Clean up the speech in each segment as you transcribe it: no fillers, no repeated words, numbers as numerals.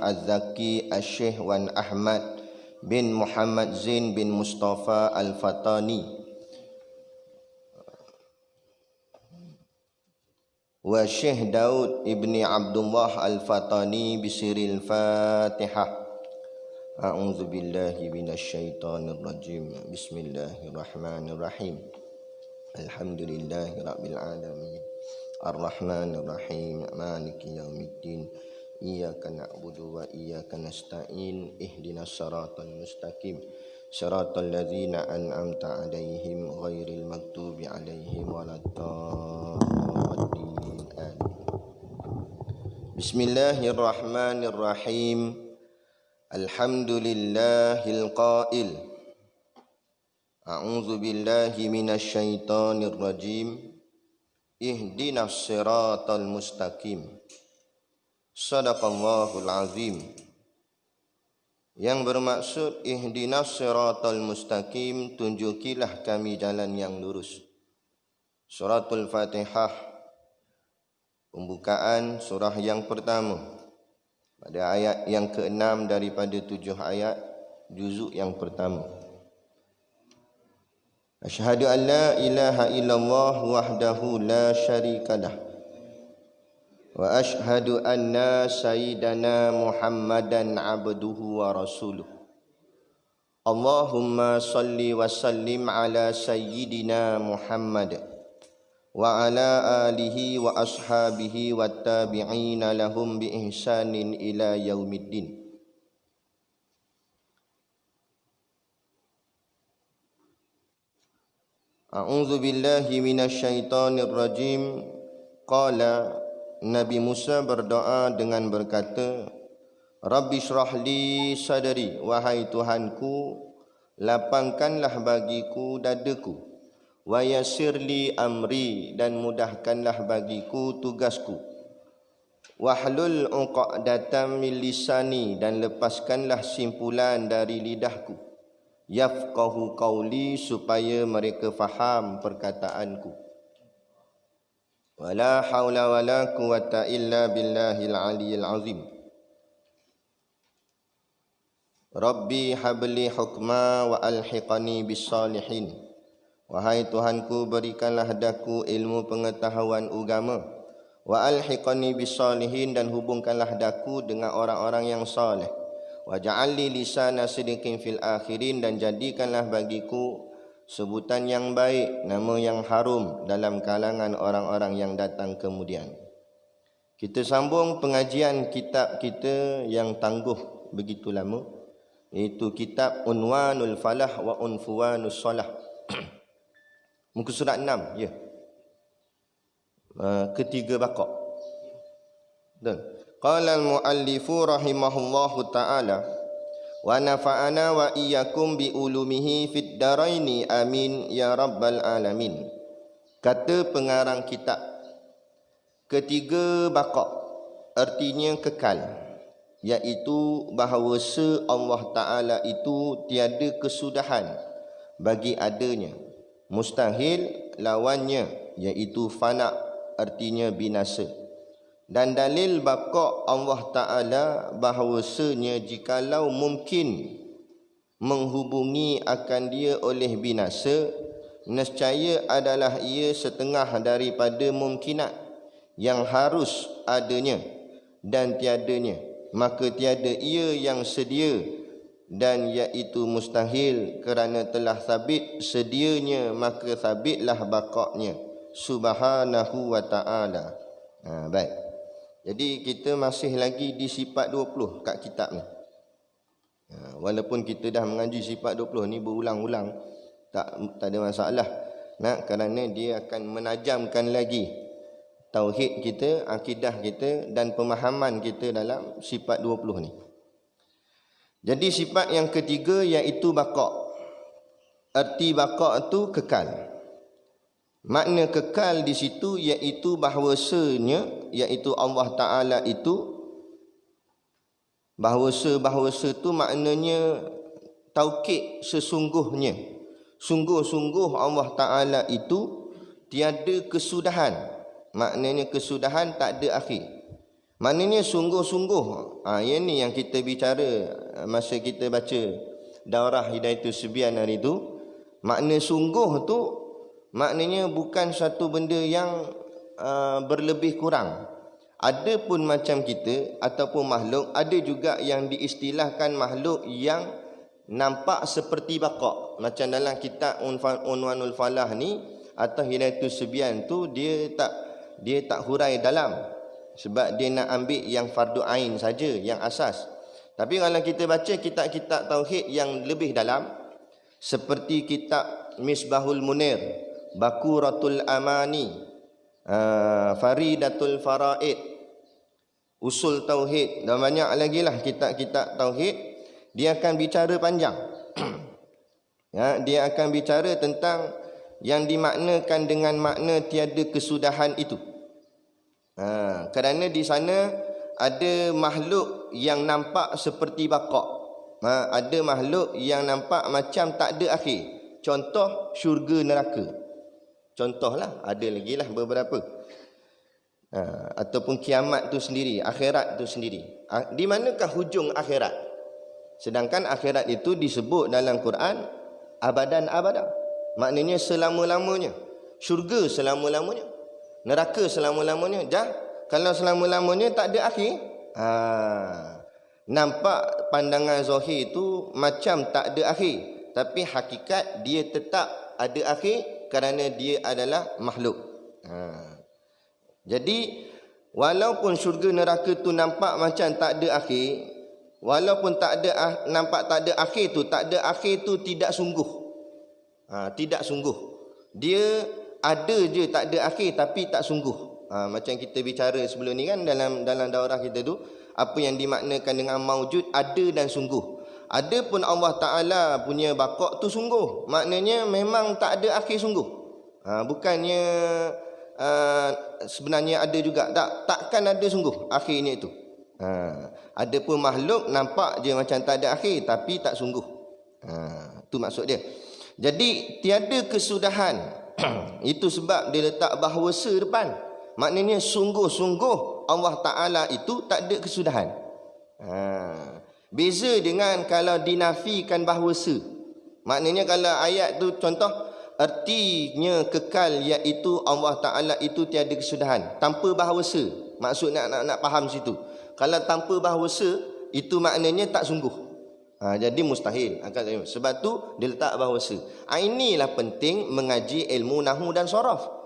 Az-Zaki Al-Syekh Wan Ahmad bin Muhammad Zain bin Mustafa Al-Fatani wa Syekh Daud ibni Abdullah Al-Fatani bisiril Fatihah. A'udzu billahi minasyaitonir rajim. Bismillahirrahmanirrahim. Alhamdulillahi rabbil alamin. Ar-Rahmanir Rahim. Maliki yaumiddin. Iyyaka na'budu wa iyyaka nasta'in. Ihdinas siratal mustaqim. Siratal ladzina an'amta 'alaihim ghairil maghdubi 'alaihim waladdallin. Bismillahirrahmanirrahim. Alhamdulillahil qail. A'udzu billahi minasyaitonir rajim. Ihdinas siratal mustaqim. Shadaqallahul azim. Yang bermaksud ihdinas siratal mustaqim, tunjukilah kami jalan yang lurus. Suratul Fatihah, pembukaan surah yang pertama pada ayat yang ke-6 daripada 7 ayat juzuk yang pertama. Asyhadu an la ilaha illallah wahdahu la syarikalah wa asyhadu anna sayyidana Muhammadan abduhu wa rasuluh. Allahumma salli wa sallim ala sayyidina Muhammad wa ala alihi wa ashabihi wat tabi'ina lahum bi ihsanin ila yaumiddin. A'udzu billahi minasyaitonir rajim. Qala, Nabi Musa berdoa dengan berkata, Rabbi syrah li sadri, wahai Tuhanku, lapangkanlah bagiku dadaku. Wa yassirli amri, dan mudahkanlah bagiku tugasku. Wahlul 'uqdatam min lisani, dan lepaskanlah simpulan dari lidahku. Yafqahu qawli, supaya mereka faham perkataanku. Wala haula wala quwata illa billahil aliyyil azim. Rabbi habli hukma wa alhiqani bis salihin. Wahai Tuhanku, berikanlah daku ilmu pengetahuan agama. Wa alhiqani bisalihin, dan hubungkanlah daku dengan orang-orang yang saleh. Wa ja'alli lisana sidqin fil akhirin, dan jadikanlah bagiku sebutan yang baik, nama yang harum dalam kalangan orang-orang yang datang kemudian. Kita sambung pengajian kitab kita yang tangguh begitu lama, iaitu kitab Unwanul Falah wa Unfuwanus Salah. Muka surat 6, ya. Ketiga bakok. Dan qala al-muallifu rahimahullahu ta'ala wa nafa'ana wa iyyakum bi ulumihi fid daraini amin ya rabbal alamin. Kata pengarang kitab, ketiga bakok artinya kekal, iaitu bahawa Allah Ta'ala itu tiada kesudahan bagi adanya. Mustahil lawannya, iaitu fana, artinya binasa. Dan dalil baqa Allah Ta'ala bahawasanya jikalau mungkin menghubungi akan dia oleh binasa, nescaya adalah ia setengah daripada mungkinat yang harus adanya dan tiadanya. Maka tiada ia yang sedia, dan iaitu mustahil kerana telah sabit sedianya, maka sabitlah baqa'nya subhanahu wa ta'ala. Baik. Jadi kita masih lagi di sifat 20 kat kitab ni. Walaupun kita dah mengaji sifat 20 ni berulang-ulang, tak ada masalah. Kerana dia akan menajamkan lagi tauhid kita, akidah kita dan pemahaman kita dalam sifat 20 ni. Jadi sifat yang ketiga iaitu baqa'. Arti baqa' itu kekal. Makna kekal di situ iaitu bahawasanya, iaitu Allah Ta'ala itu, bahawasa tu maknanya taukid sesungguhnya. Sungguh-sungguh Allah Ta'ala itu tiada kesudahan. Maknanya kesudahan tak ada akhir. Maknanya sungguh-sungguh. Yang ni yang kita bicara masa kita baca Daurah Hidayatus Subyan hari tu. Makna sungguh tu maknanya bukan satu benda yang berlebih kurang. Ada pun macam kita ataupun makhluk, ada juga yang diistilahkan makhluk yang nampak seperti bakak. Macam dalam kitab Unwanul Falah ni atau Hidayatus Subyan tu dia tak hurai dalam, sebab dia nak ambil yang fardu ain saja, yang asas. Tapi kalau kita baca kitab-kitab tauhid yang lebih dalam, seperti kitab Misbahul Munir, Bakuratul Amani, Faridatul Faraid, Usul Tauhid, dan banyak lagi lah kitab-kitab tauhid, dia akan bicara panjang. Dia akan bicara tentang yang dimaknakan dengan makna tiada kesudahan itu. Kerana di sana ada makhluk yang nampak seperti bakak. Ada makhluk yang nampak macam tak ada akhir. Contoh syurga neraka. Contohlah, ada lagi lah beberapa. Ataupun kiamat tu sendiri, akhirat tu sendiri. Di manakah hujung akhirat? Sedangkan akhirat itu disebut dalam Quran abadan abada. Maknanya selama-lamanya. Syurga selama-lamanya. Neraka selama-lamanya. Kalau selama-lamanya tak ada akhir. Nampak pandangan zahir itu macam tak ada akhir. Tapi hakikat dia tetap ada akhir kerana dia adalah makhluk. Jadi walaupun syurga neraka tu nampak macam tak ada akhir, walaupun nampak tak ada akhir tu tidak sungguh. Tidak sungguh. Dia ada je tak ada akhir tapi tak sungguh. Macam kita bicara sebelum ni kan dalam daurah kita tu, apa yang dimaknakan dengan maujud, ada dan sungguh. Ada pun Allah Ta'ala punya bakak tu sungguh. Maknanya memang tak ada akhir sungguh. Bukannya sebenarnya ada juga. Takkan ada sungguh akhirnya itu. Ada pun makhluk nampak je macam tak ada akhir tapi tak sungguh. Itu maksud dia. Jadi tiada kesudahan. Itu sebab dia letak bahawasa depan. Maknanya sungguh-sungguh Allah Ta'ala itu tak ada kesudahan. Beza dengan kalau dinafikan bahawasa. Maknanya kalau ayat tu contoh, artinya kekal iaitu Allah Ta'ala itu tiada kesudahan. Tanpa bahawasa. Maksud nak faham situ. Kalau tanpa bahawasa, itu maknanya tak sungguh. Jadi mustahil. Sebab tu dia letak bahawasa. Inilah penting mengaji ilmu nahwu dan soraf.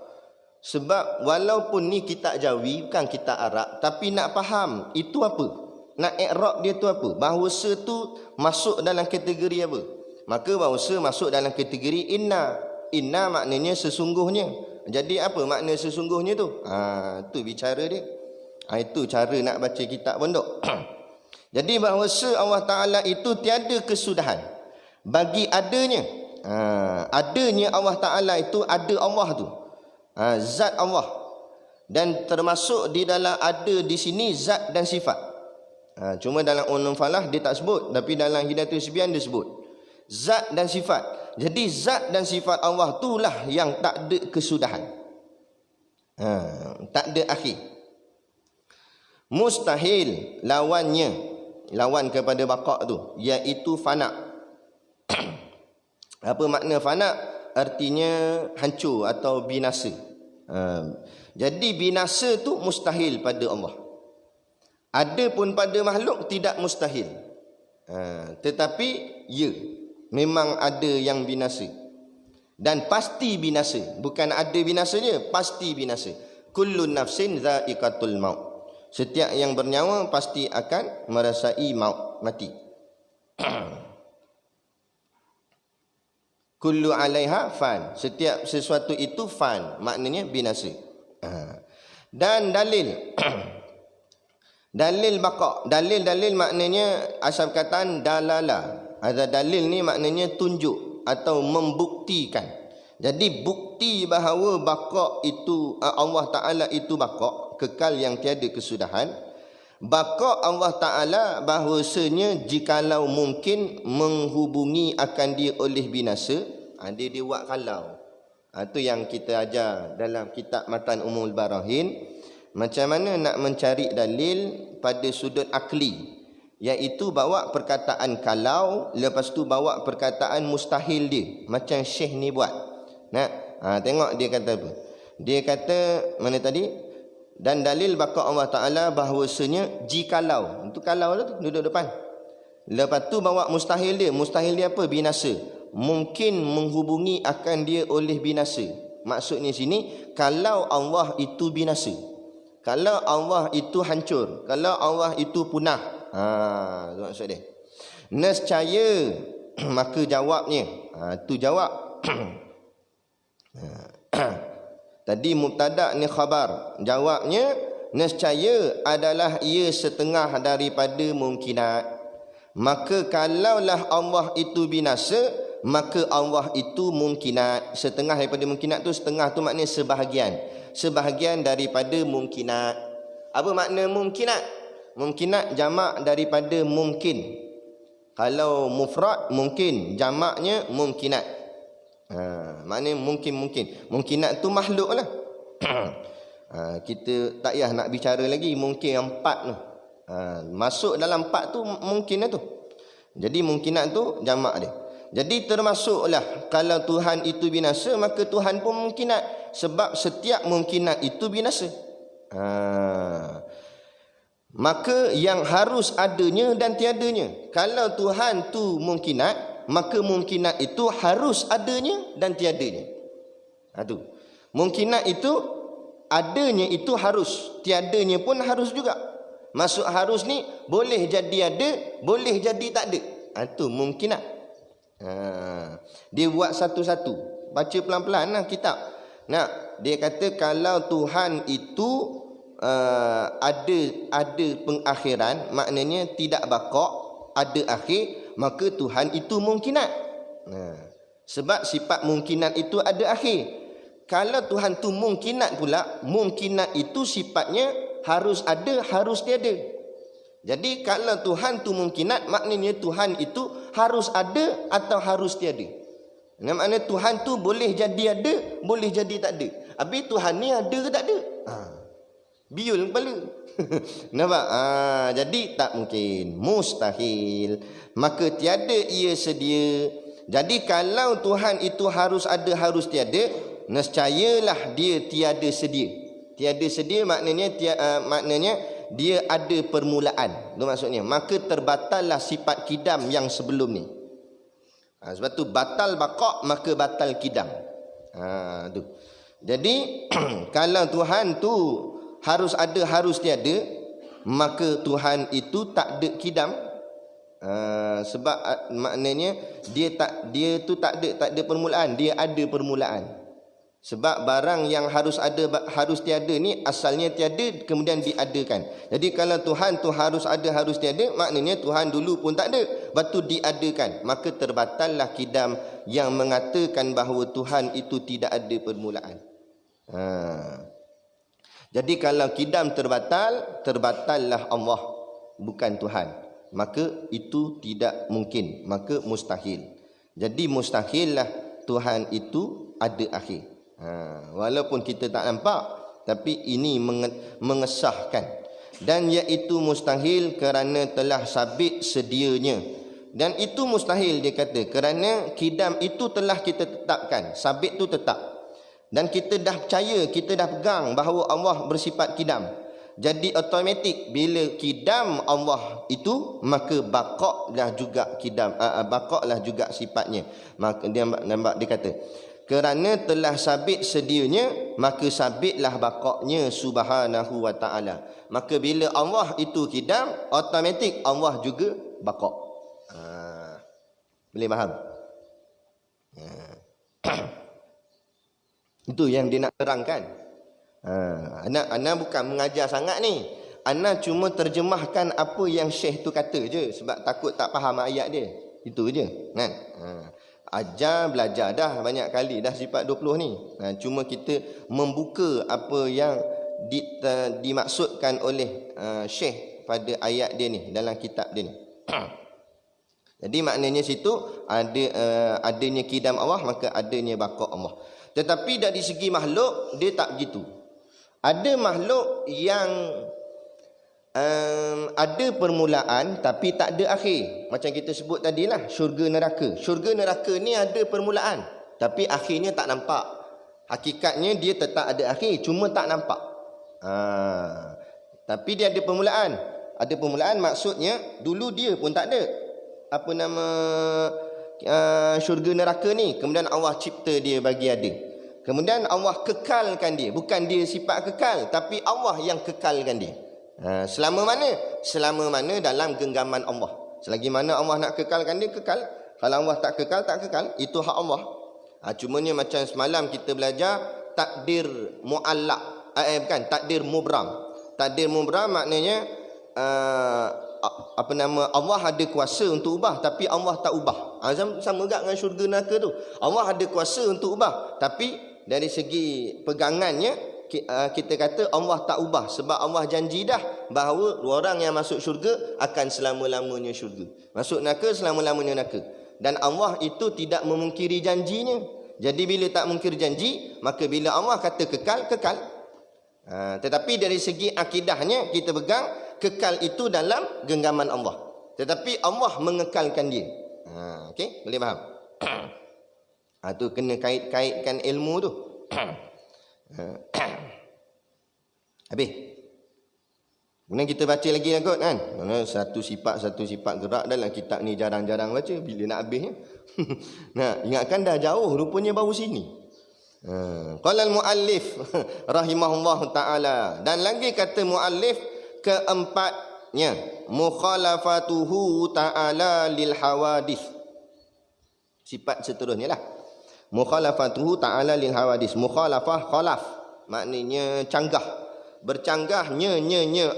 Sebab walaupun ni kitab Jawi, bukan kitab Arab, tapi nak faham itu apa, nak i'rab dia tu apa, bahawasa tu masuk dalam kategori apa. Maka bahawasa masuk dalam kategori inna. Inna maknanya sesungguhnya. Jadi apa makna sesungguhnya tu? Tu bicara dia. Itu cara nak baca kitab pondok. Jadi bahawasa Allah Ta'ala itu tiada kesudahan bagi adanya. Adanya Allah Ta'ala itu ada Allah tu. Zat Allah. Dan termasuk di dalam ada di sini zat dan sifat. Cuma dalam Ulum Falah dia tak sebut, tapi dalam Hidayatus Subyan dia sebut zat dan sifat. Jadi zat dan sifat Allah itulah yang tak ada kesudahan. Tak ada akhir. Mustahil lawannya, lawan kepada bakak tu, iaitu fana. Apa makna fana? Artinya hancur atau binasa. Jadi binasa tu mustahil pada Allah. Ada pun pada makhluk tidak mustahil. Tetapi ya, memang ada yang binasa. Dan pasti binasa. Bukan ada binasanya, pasti binasa. Kullu nafsin dha'iqatul maut. Setiap yang bernyawa pasti akan merasai maut, mati. Kullu alaiha fan. Setiap sesuatu itu fan, maknanya binasa. Dan dalil. Dalil baqa. Dalil maknanya asal perkataan dalala. Ada dalil ni maknanya tunjuk atau membuktikan. Jadi bukti bahawa baqa itu Allah Ta'ala itu baqa, kekal yang tiada kesudahan. Baqa Allah Ta'ala bahawasanya jikalau mungkin menghubungi akan dia oleh binasa, dia buat kalau. Itu yang kita ajar dalam kitab Matan Umul Barahin. Macam mana nak mencari dalil pada sudut akli, iaitu bawa perkataan kalau, lepas tu bawa perkataan mustahil dia, macam Syekh ni buat. Tengok dia kata apa. Dia kata mana tadi? Dan dalil baqa Allah Ta'ala bahawasanya jikalau. Itu kalau tu duduk depan. Lepas tu bawa mustahil dia. Mustahil dia apa? Binasa. Mungkin menghubungi akan dia oleh binasa. Maksudnya sini, kalau Allah itu binasa, kalau Allah itu hancur, kalau Allah itu punah. Itu maksud dia. Nescaya, maka jawabnya. Tu jawab. Tadi mubtada ni khabar. Jawabnya, nescaya adalah ia setengah daripada mungkinat. Maka kalaulah Allah itu binasa, maka Allah itu mungkinat. Setengah daripada mungkinat tu, setengah tu maknanya sebahagian. Sebahagian daripada mungkinat. Apa makna mungkinat? Mungkinat jamak daripada mungkin. Kalau mufrad mungkin, jamaknya mungkinat. Maknanya mungkin-mungkin. Mungkinat tu makhluk lah. Kita tak payah nak bicara lagi mungkin yang 4 tu. Masuk dalam 4 tu mungkin lah tu. Jadi mungkinat tu jamak dia. Jadi termasuklah kalau Tuhan itu binasa, maka Tuhan pun mungkinat. Sebab setiap mungkinat itu binasa. Maka yang harus adanya dan tiadanya. Kalau Tuhan tu mungkinat, maka mungkinat itu harus adanya dan tiadanya. Tu. Mungkinat itu adanya itu harus, tiadanya pun harus juga. Masuk harus ni boleh jadi ada, boleh jadi tak ada. Tu mungkinat. Dia buat satu-satu. Baca pelan-pelan lah kitab. Dia kata kalau Tuhan itu ada pengakhiran, maknanya tidak baqa', ada akhir, maka Tuhan itu mungkinat. Sebab sifat mungkinat itu ada akhir. Kalau Tuhan tu mungkinat pula, mungkinat itu sifatnya harus ada, harus tiada. Jadi kalau Tuhan tu mungkinat, maknanya Tuhan itu harus ada atau harus tiada. Maknanya Tuhan tu boleh jadi ada, boleh jadi tak ada. Habis Tuhan ni ada ke tak ada? Biul kepala. Nampak? Jadi tak mungkin. Mustahil. Maka tiada ia sedia. Jadi kalau Tuhan itu harus ada, harus tiada, nescayalah dia tiada sedia. Tiada sedia maknanya maknanya dia ada permulaan. Itu maksudnya. Maka terbatallah sifat kidam yang sebelum ni. Sebab tu batal baqa', maka batal kidam. Tu. Jadi kalau Tuhan tu harus ada, harus tiada, maka Tuhan itu tak ada kidam. Sebab maknanya dia tu tak ada permulaan, dia ada permulaan. Sebab barang yang harus ada, harus tiada ni asalnya tiada, kemudian diadakan. Jadi kalau Tuhan tu harus ada, harus tiada, maknanya Tuhan dulu pun tak ada, lepas tu diadakan. Maka terbatallah kidam yang mengatakan bahawa Tuhan itu tidak ada permulaan. Jadi kalau kidam terbatal, terbatallah Allah, bukan Tuhan. Maka itu tidak mungkin, maka mustahil. Jadi mustahillah Tuhan itu ada akhir. Walaupun kita tak nampak, tapi ini mengesahkan. Dan iaitu mustahil kerana telah sabit sedianya. Dan itu mustahil dia kata, kerana kidam itu telah kita tetapkan. Sabit tu tetap. Dan kita dah percaya, kita dah pegang bahawa Allah bersifat kidam. Jadi automatik bila kidam Allah itu, maka baqa' lah juga kidam, baqa' lah juga sifatnya. Maka dia nampak, dia kata kerana telah sabit sedianya, maka sabitlah baqa'nya subhanahu wa ta'ala. Maka bila Allah itu kidam, automatik Allah juga baqa'. Boleh faham? Itu yang dia nak terangkan. Ana bukan mengajar sangat ni. Ana cuma terjemahkan apa yang Syekh tu kata je, sebab takut tak faham ayat dia. Itu je, kan? Ajar, belajar dah banyak kali dah sifat 20 ni. Cuma kita membuka apa yang dimaksudkan oleh Syekh pada ayat dia ni, dalam kitab dia ni. Jadi maknanya situ adanya kidam Allah, maka adanya baqa' Allah. Tetapi dari segi makhluk dia tak begitu. Ada makhluk yang ada permulaan tapi tak ada akhir. Macam kita sebut tadilah, syurga neraka. Syurga neraka ni ada permulaan tapi akhirnya tak nampak. Hakikatnya dia tetap ada akhir, cuma tak nampak. Tapi dia ada permulaan. Ada permulaan maksudnya dulu dia pun tak ada. Apa nama syurga neraka ni, kemudian Allah cipta dia bagi ada. Kemudian Allah kekalkan dia. Bukan dia sifat kekal, tapi Allah yang kekalkan dia. Selama mana? Selama mana dalam genggaman Allah. Selagi mana Allah nak kekalkan dia, kekal. Kalau Allah tak kekal, tak kekal. Itu hak Allah. Cumanya macam semalam kita belajar takdir mu'allaq. Bukan, takdir mubram. Takdir mubram maknanya Allah ada kuasa untuk ubah tapi Allah tak ubah. Sama juga dengan syurga neraka tu. Allah ada kuasa untuk ubah tapi dari segi pegangannya kita kata Allah tak ubah sebab Allah janji dah bahawa orang yang masuk syurga akan selama-lamanya syurga, masuk neraka selama-lamanya neraka. Dan Allah itu tidak memungkiri janjinya. Jadi bila tak mungkir janji, maka bila Allah kata kekal, kekal. Tetapi dari segi akidahnya kita pegang kekal itu dalam genggaman Allah. Tetapi Allah mengekalkan dia. Okey, boleh faham? Tu kena kait-kaitkan ilmu tu. Habis. Kemudian kita baca lagi kot kan. Satu sifat gerak dalam kitab ni jarang-jarang baca. Bila nak habisnya? Nah, ingatkan dah jauh, rupanya baru sini. Qala al-muallif rahimahullah taala. Dan lagi kata muallif keempatnya, mukhalafatuhu ta'ala lil hawadis. Sifat seterusnya lah. Mukhalafatuhu ta'ala lil hawadis. Mukhalafah, khalaf maknanya canggah. Bercanggahnya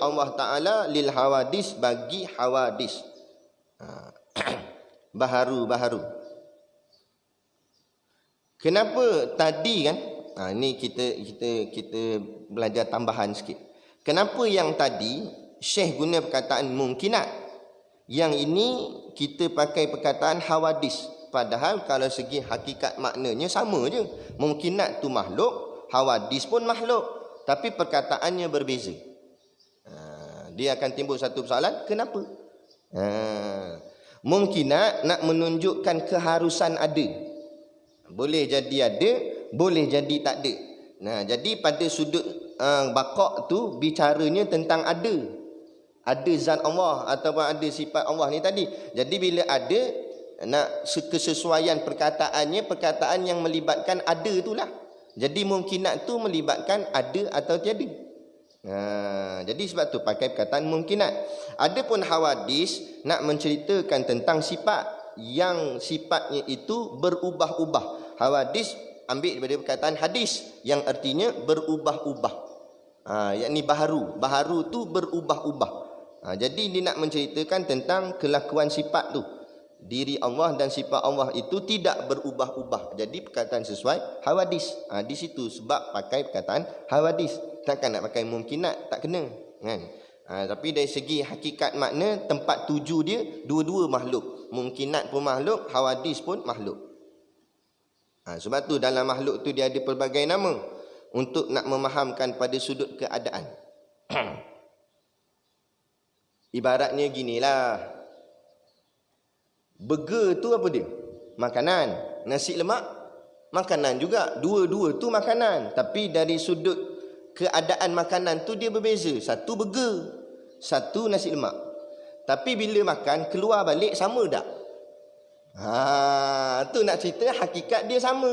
Allah Ta'ala lil hawadis, bagi hawadis. Baharu. Kenapa tadi kan? Ini kita belajar tambahan sikit. Kenapa yang tadi Syekh guna perkataan mungkinat, yang ini kita pakai perkataan hawadis? Padahal kalau segi hakikat maknanya sama je. Mungkinat tu makhluk, hawadis pun makhluk. Tapi perkataannya berbeza. Dia akan timbul satu persoalan, kenapa? Mungkinat nak menunjukkan keharusan ada. Boleh jadi ada, boleh jadi tak ada. Jadi pada sudut baqa' tu bicaranya tentang ada. Ada zat Allah ataupun ada sifat Allah ni tadi. Jadi bila ada, nak kesesuaian perkataannya, perkataan yang melibatkan ada itulah. Jadi mungkinat tu melibatkan ada atau tiada. Jadi sebab tu pakai perkataan mungkinat. Adapun hawadis nak menceritakan tentang sifat yang sifatnya itu berubah-ubah. Hawadis ambil daripada perkataan hadis yang artinya berubah-ubah. Yakni baharu. Baharu tu berubah-ubah. Jadi dia nak menceritakan tentang kelakuan sifat tu. Diri Allah dan sifat Allah itu tidak berubah-ubah. Jadi perkataan sesuai hawadis. Di situ sebab pakai perkataan hawadis. Takkan nak pakai mungkinat, tak kena kan? Tapi dari segi hakikat makna, tempat tuju dia dua-dua makhluk. Mungkinat pun makhluk, hawadis pun makhluk. Sebab tu dalam makhluk tu dia ada pelbagai nama untuk nak memahamkan pada sudut keadaan. Ibaratnya ginilah. Burger tu apa dia? Makanan. Nasi lemak, makanan juga. Dua-dua tu makanan. Tapi dari sudut keadaan makanan tu dia berbeza. Satu burger, satu nasi lemak. Tapi bila makan, keluar balik sama tak? Tu nak cerita hakikat dia sama.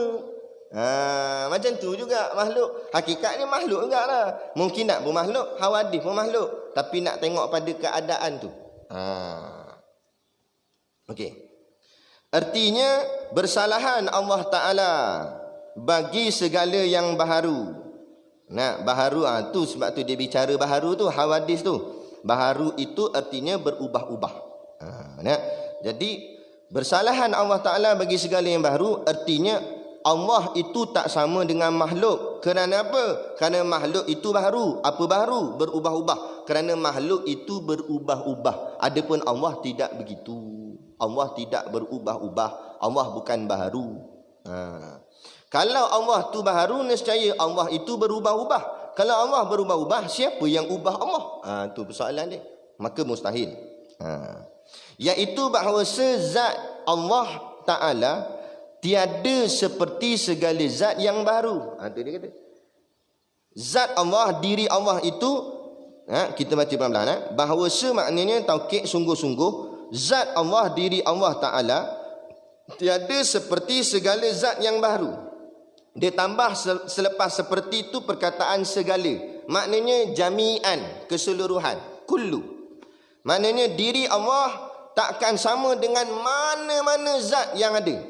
Macam tu juga makhluk. Hakikatnya makhluk juga lah. Mungkinat pun makhluk, hawadis pun makhluk. Tapi nak tengok pada keadaan tu. Okey. Artinya bersalahan Allah Ta'ala bagi segala yang baharu. Baharu tu sebab tu dia bicara baharu tu, hawadis tu. Baharu itu artinya berubah-ubah. Jadi bersalahan Allah Ta'ala bagi segala yang baharu artinya Allah itu tak sama dengan makhluk. Kerana apa? Kerana makhluk itu baharu. Apa baharu? Berubah-ubah. Kerana makhluk itu berubah-ubah. Adapun Allah tidak begitu. Allah tidak berubah-ubah. Allah bukan baharu. Kalau Allah tu baharu, nescaya Allah itu berubah-ubah. Kalau Allah berubah-ubah, siapa yang ubah Allah? Tu persoalan dia. Maka mustahil. Iaitu bahawa zat Allah Ta'ala tiada seperti segala zat yang baru. Tu dia kata. Zat Allah, diri Allah itu, kita baca pelan-pelan. Bahawa maknanya taukid sungguh-sungguh, zat Allah, diri Allah Ta'ala tiada seperti segala zat yang baru. Dia tambah selepas seperti itu perkataan segala. Maknanya jami'an, keseluruhan, kullu. Maknanya diri Allah takkan sama dengan mana-mana zat yang ada.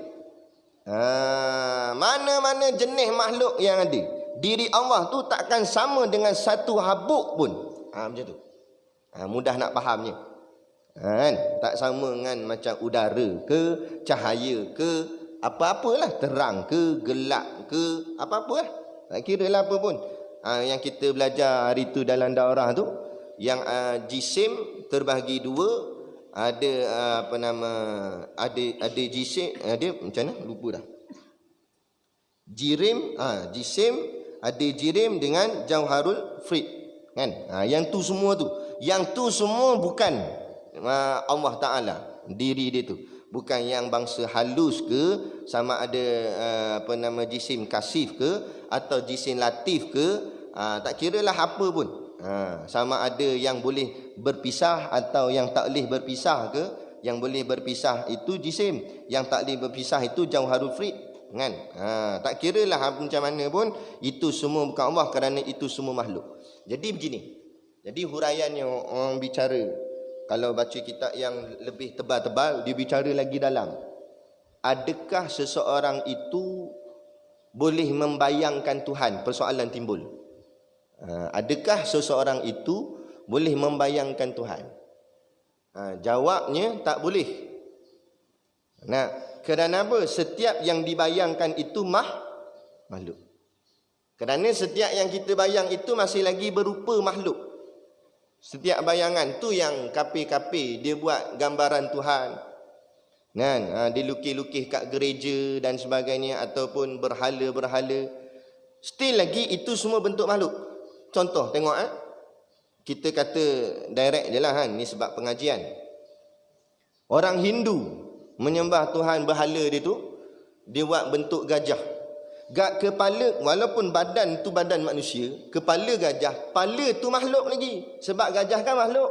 Mana-mana jenis makhluk yang ada. Diri Allah tu takkan sama dengan satu habuk pun. Macam tu. Mudah nak fahamnya. Tak sama dengan macam udara ke, cahaya ke, apa-apalah, terang ke, gelap ke, apa-apalah. Tak kira lah apa pun. Yang kita belajar hari tu dalam daurah tu, yang jisim terbahagi dua, ada ada jisim, ada macam mana? Lupa dah. Jisim, ada jirim dengan jauharul frid, kan? Yang tu semua bukan Allah Ta'ala, diri dia tu. Bukan yang bangsa halus ke, sama ada jisim kasif ke, atau jisim latif ke, tak kira lah apa pun. Sama ada yang boleh berpisah atau yang tak boleh berpisah ke. Yang boleh berpisah itu jisim, yang tak boleh berpisah itu jauharul frid, kan? Tak kira lah macam mana pun, itu semua bukan Allah, kerana itu semua makhluk. Jadi begini. Jadi huraiannya orang bicara, kalau baca kitab yang lebih tebal-tebal, dia bicara lagi dalam. Adakah seseorang itu boleh membayangkan Tuhan? Persoalan timbul. Adakah seseorang itu boleh membayangkan Tuhan? Jawabnya tak boleh. Kerana apa? Setiap yang dibayangkan itu makhluk. Kerana setiap yang kita bayang itu masih lagi berupa makhluk. Setiap bayangan tu yang kape-kape dia buat gambaran Tuhan, kan? Dia lukis-lukis kat gereja dan sebagainya, ataupun berhala-berhala. Still lagi itu semua bentuk makhluk. Contoh, tengok kita kata direct je lah, kan? Ni sebab pengajian. Orang Hindu menyembah Tuhan berhala dia tu, dia buat bentuk gajah. Kepala, walaupun badan tu badan manusia, kepala gajah, kepala tu makhluk lagi. Sebab gajah kan makhluk.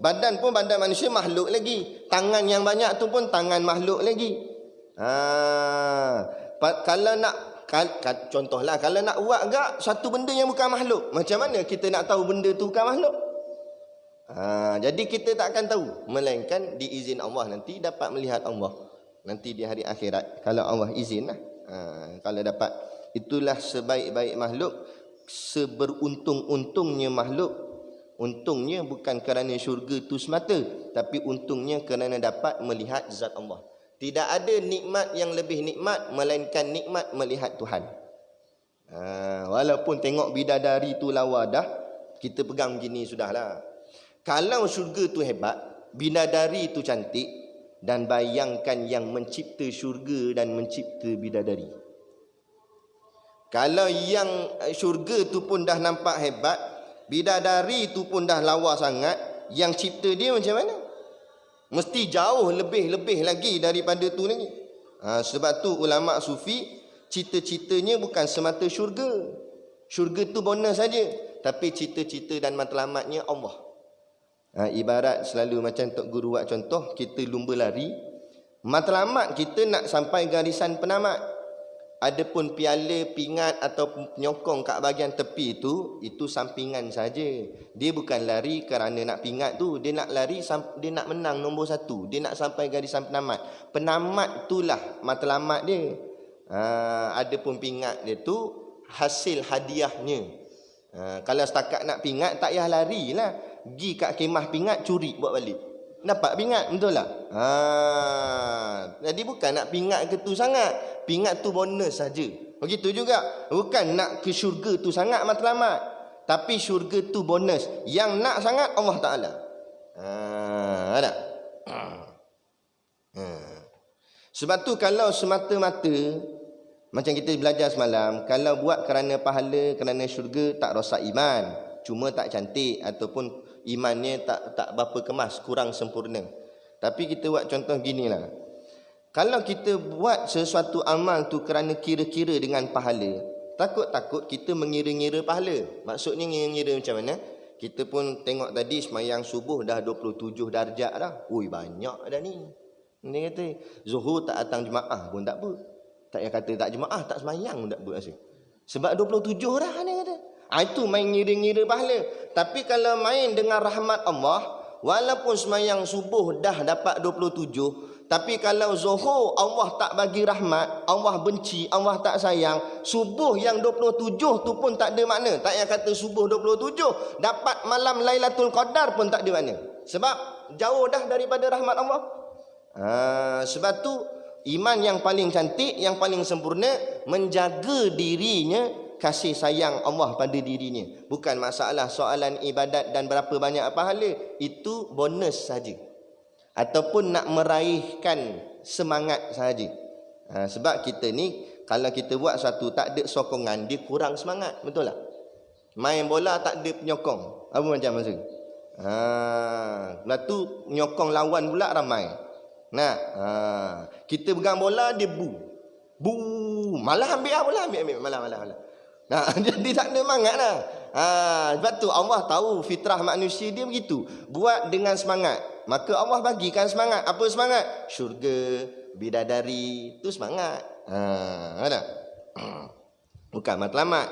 Badan pun badan manusia, makhluk lagi. Tangan yang banyak tu pun tangan makhluk lagi. Kalau nak, contohlah, kalau nak buat gak satu benda yang bukan makhluk, macam mana kita nak tahu benda tu bukan makhluk? Jadi kita tak akan tahu, melainkan diizin Allah, nanti dapat melihat Allah nanti di hari akhirat, kalau Allah izin lah. Kalau dapat. Itulah sebaik-baik makhluk, seberuntung-untungnya makhluk. Untungnya bukan kerana syurga itu semata, tapi untungnya kerana dapat melihat zat Allah. Tidak ada nikmat yang lebih nikmat melainkan nikmat melihat Tuhan. Walaupun tengok bidadari tu lawa dah, kita pegang gini sudahlah. Kalau syurga tu hebat, bidadari tu cantik, dan bayangkan yang mencipta syurga dan mencipta bidadari. Kalau yang syurga tu pun dah nampak hebat, bidadari tu pun dah lawa sangat, yang cipta dia macam mana? Mesti jauh lebih-lebih lagi daripada tu lagi. Sebab tu ulama sufi, cita-citanya bukan semata syurga. Syurga tu bonus saja, tapi cita-cita dan matlamatnya Allah. Ibarat selalu macam Tok Guru buat contoh, kita lumba lari, matlamat kita nak sampai garisan penamat. Adapun piala, pingat atau penyokong kat bahagian tepi itu sampingan saja. Dia bukan lari kerana nak pingat tu, dia nak lari, dia nak menang nombor 1, dia nak sampai garisan penamat. Penamat itulah matlamat dia. Adapun pingat dia tu hasil hadiahnya. Kalau setakat nak pingat, tak payah lari lah. Pergi kat kemah pingat, curi buat balik, dapat pingat, betul tak? Jadi bukan nak pingat ke tu sangat, pingat tu bonus saja. Begitu juga, bukan nak ke syurga tu sangat matlamat, tapi syurga tu bonus. Yang nak sangat Allah Ta'ala. Ada? Sebab tu kalau semata-mata Macam kita belajar semalam, kalau buat kerana pahala, kerana syurga, tak rosak iman. Cuma tak cantik ataupun imannya tak berapa kemas, kurang sempurna. Tapi kita buat contoh ginilah. Kalau kita buat sesuatu amal tu kerana kira-kira dengan pahala, takut-takut kita mengira-ngira pahala. Maksudnya ngira-ngira macam mana? Kita pun tengok tadi semayang subuh dah 27 darjat dah. Ui, banyak dah ni. Dia kata, Zuhur tak datang jemaah pun tak apa. Tak payah kata tak jemaah, tak semayang pun tak apa rasa. Sebab 27 dah dia kata. Itu main ngira-ngira pahala. Tapi kalau main dengan rahmat Allah, walaupun semayang subuh dah dapat 27, tapi kalau Zuhur Allah tak bagi rahmat, Allah benci, Allah tak sayang, subuh yang 27 tu pun tak ada makna. Tak payah kata subuh 27, dapat malam Lailatul Qadar pun tak ada makna. Sebab jauh dah daripada rahmat Allah. Sebab tu iman yang paling cantik, yang paling sempurna, menjaga dirinya, kasih sayang Allah pada dirinya. Bukan masalah soalan ibadat dan berapa banyak pahala. Itu bonus saja. Ataupun nak meraihkan semangat saja. Sebab kita ni, kalau kita buat satu tak ada sokongan, dia kurang semangat. Betul tak? Main bola tak ada penyokong. Apa macam maksud? Lepas tu nyokong lawan pula ramai. Kita pegang bola, dia bu. Malah ambil bola, ambil. Malah. Jadi tak ada semangat lah. Sebab tu Allah tahu fitrah manusia dia begitu. Buat dengan semangat, maka Allah bagikan semangat. Apa semangat? Syurga, bidadari, tu semangat. Ada? Bukan matlamat.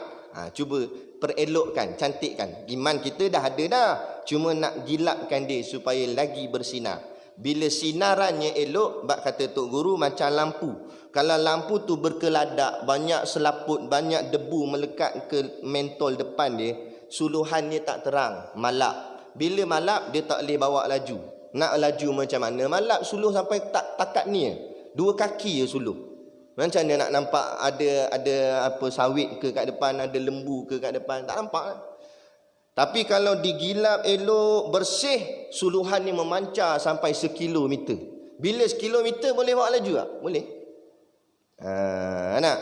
Cuba perelokkan, cantikkan. Iman kita dah ada dah. Cuma nak gilapkan dia supaya lagi bersinar. Bila sinarannya elok, bak kata Tok Guru, macam lampu. Kalau lampu tu berkeladak, banyak selaput, banyak debu melekat ke mentol depan dia, suluhannya tak terang, malap. Bila malap, dia tak boleh bawa laju. Nak laju macam mana? Malap suluh sampai tak takat ni. 2 kaki je suluh. Macam mana nak nampak ada apa sawit ke kat depan, ada lembu ke kat depan? Tak nampak lah. Tapi kalau digilap elok, bersih, suluhannya memancar sampai 1 kilometer. Bila 1 kilometer boleh bawa laju tak? Boleh. Nak?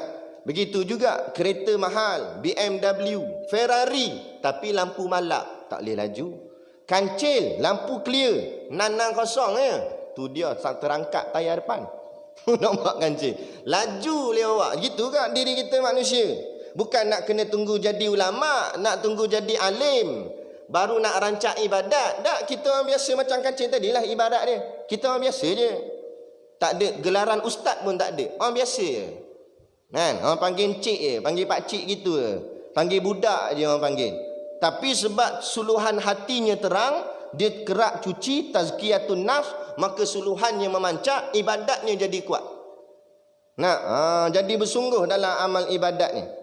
Begitu juga kereta mahal, BMW, Ferrari, tapi lampu malap, tak boleh laju. Kancil, lampu clear, nanang kosong ya. Tu dia terangkat tayar depan. Nampak kancil. Laju boleh bawa. Gitu kan diri kita manusia. Bukan nak kena tunggu jadi ulama, nak tunggu jadi alim, baru nak rancak ibadat. Tak, kita orang biasa macam kancil tadilah ibadat dia. Kita orang biasa je. Tak ada gelaran ustaz pun tak ada. Orang biasa je. Kan? Orang panggil cik je, panggil pak cik gitu je. Panggil budak je orang panggil. Tapi sebab suluhan hatinya terang, dia kerak cuci, tazkiyatun nafs, maka suluhannya memancar, ibadatnya jadi kuat. Jadi bersungguh dalam amal ibadatnya.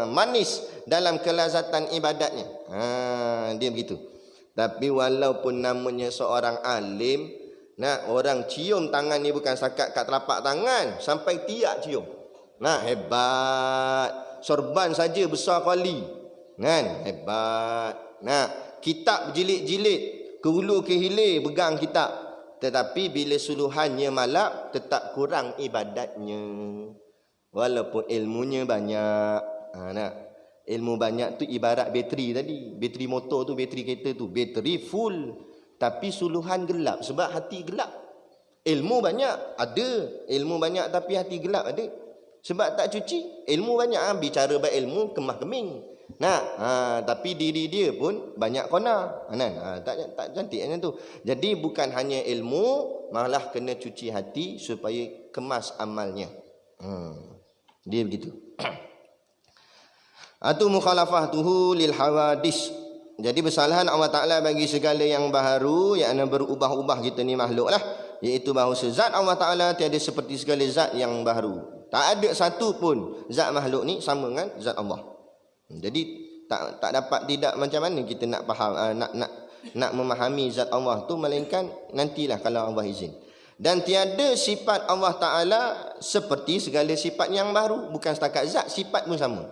Manis dalam kelazatan ibadatnya. Dia begitu. Tapi walaupun namanya seorang alim, orang cium tangan ni bukan sakat kat telapak tangan, sampai tiak cium. Hebat. Sorban saja besar kali. Hebat. Kitab jilid-jilid, ke hulu ke hilir pegang kitab. Tetapi bila suluhannya malap, tetap kurang ibadatnya. Walaupun ilmunya banyak. Ilmu banyak tu ibarat bateri tadi. Bateri motor tu, bateri kereta tu. Bateri full, tapi suluhan gelap. Sebab hati gelap. Ilmu banyak, ada. Ilmu banyak tapi hati gelap ada. Sebab tak cuci. Ilmu banyak, bicara baik ilmu, kemah keming. Tapi diri dia pun banyak kona. Tak cantik macam tu. Jadi bukan hanya ilmu, malah kena cuci hati supaya kemas amalnya. Dia begitu. Atu mukhalafatuhu lil hawadis. Jadi bersalahan Allah Ta'ala bagi segala yang baharu, yang berubah-ubah kita ni makhluk lah. Iaitu bahawa zat Allah Ta'ala tiada seperti segala zat yang baharu. Tak ada satu pun zat makhluk ni sama dengan zat Allah. Jadi tak dapat tidak macam mana kita nak faham, nak memahami zat Allah tu, melainkan nantilah kalau Allah izin. Dan tiada sifat Allah Ta'ala seperti segala sifat yang baru. Bukan setakat zat, sifat pun sama.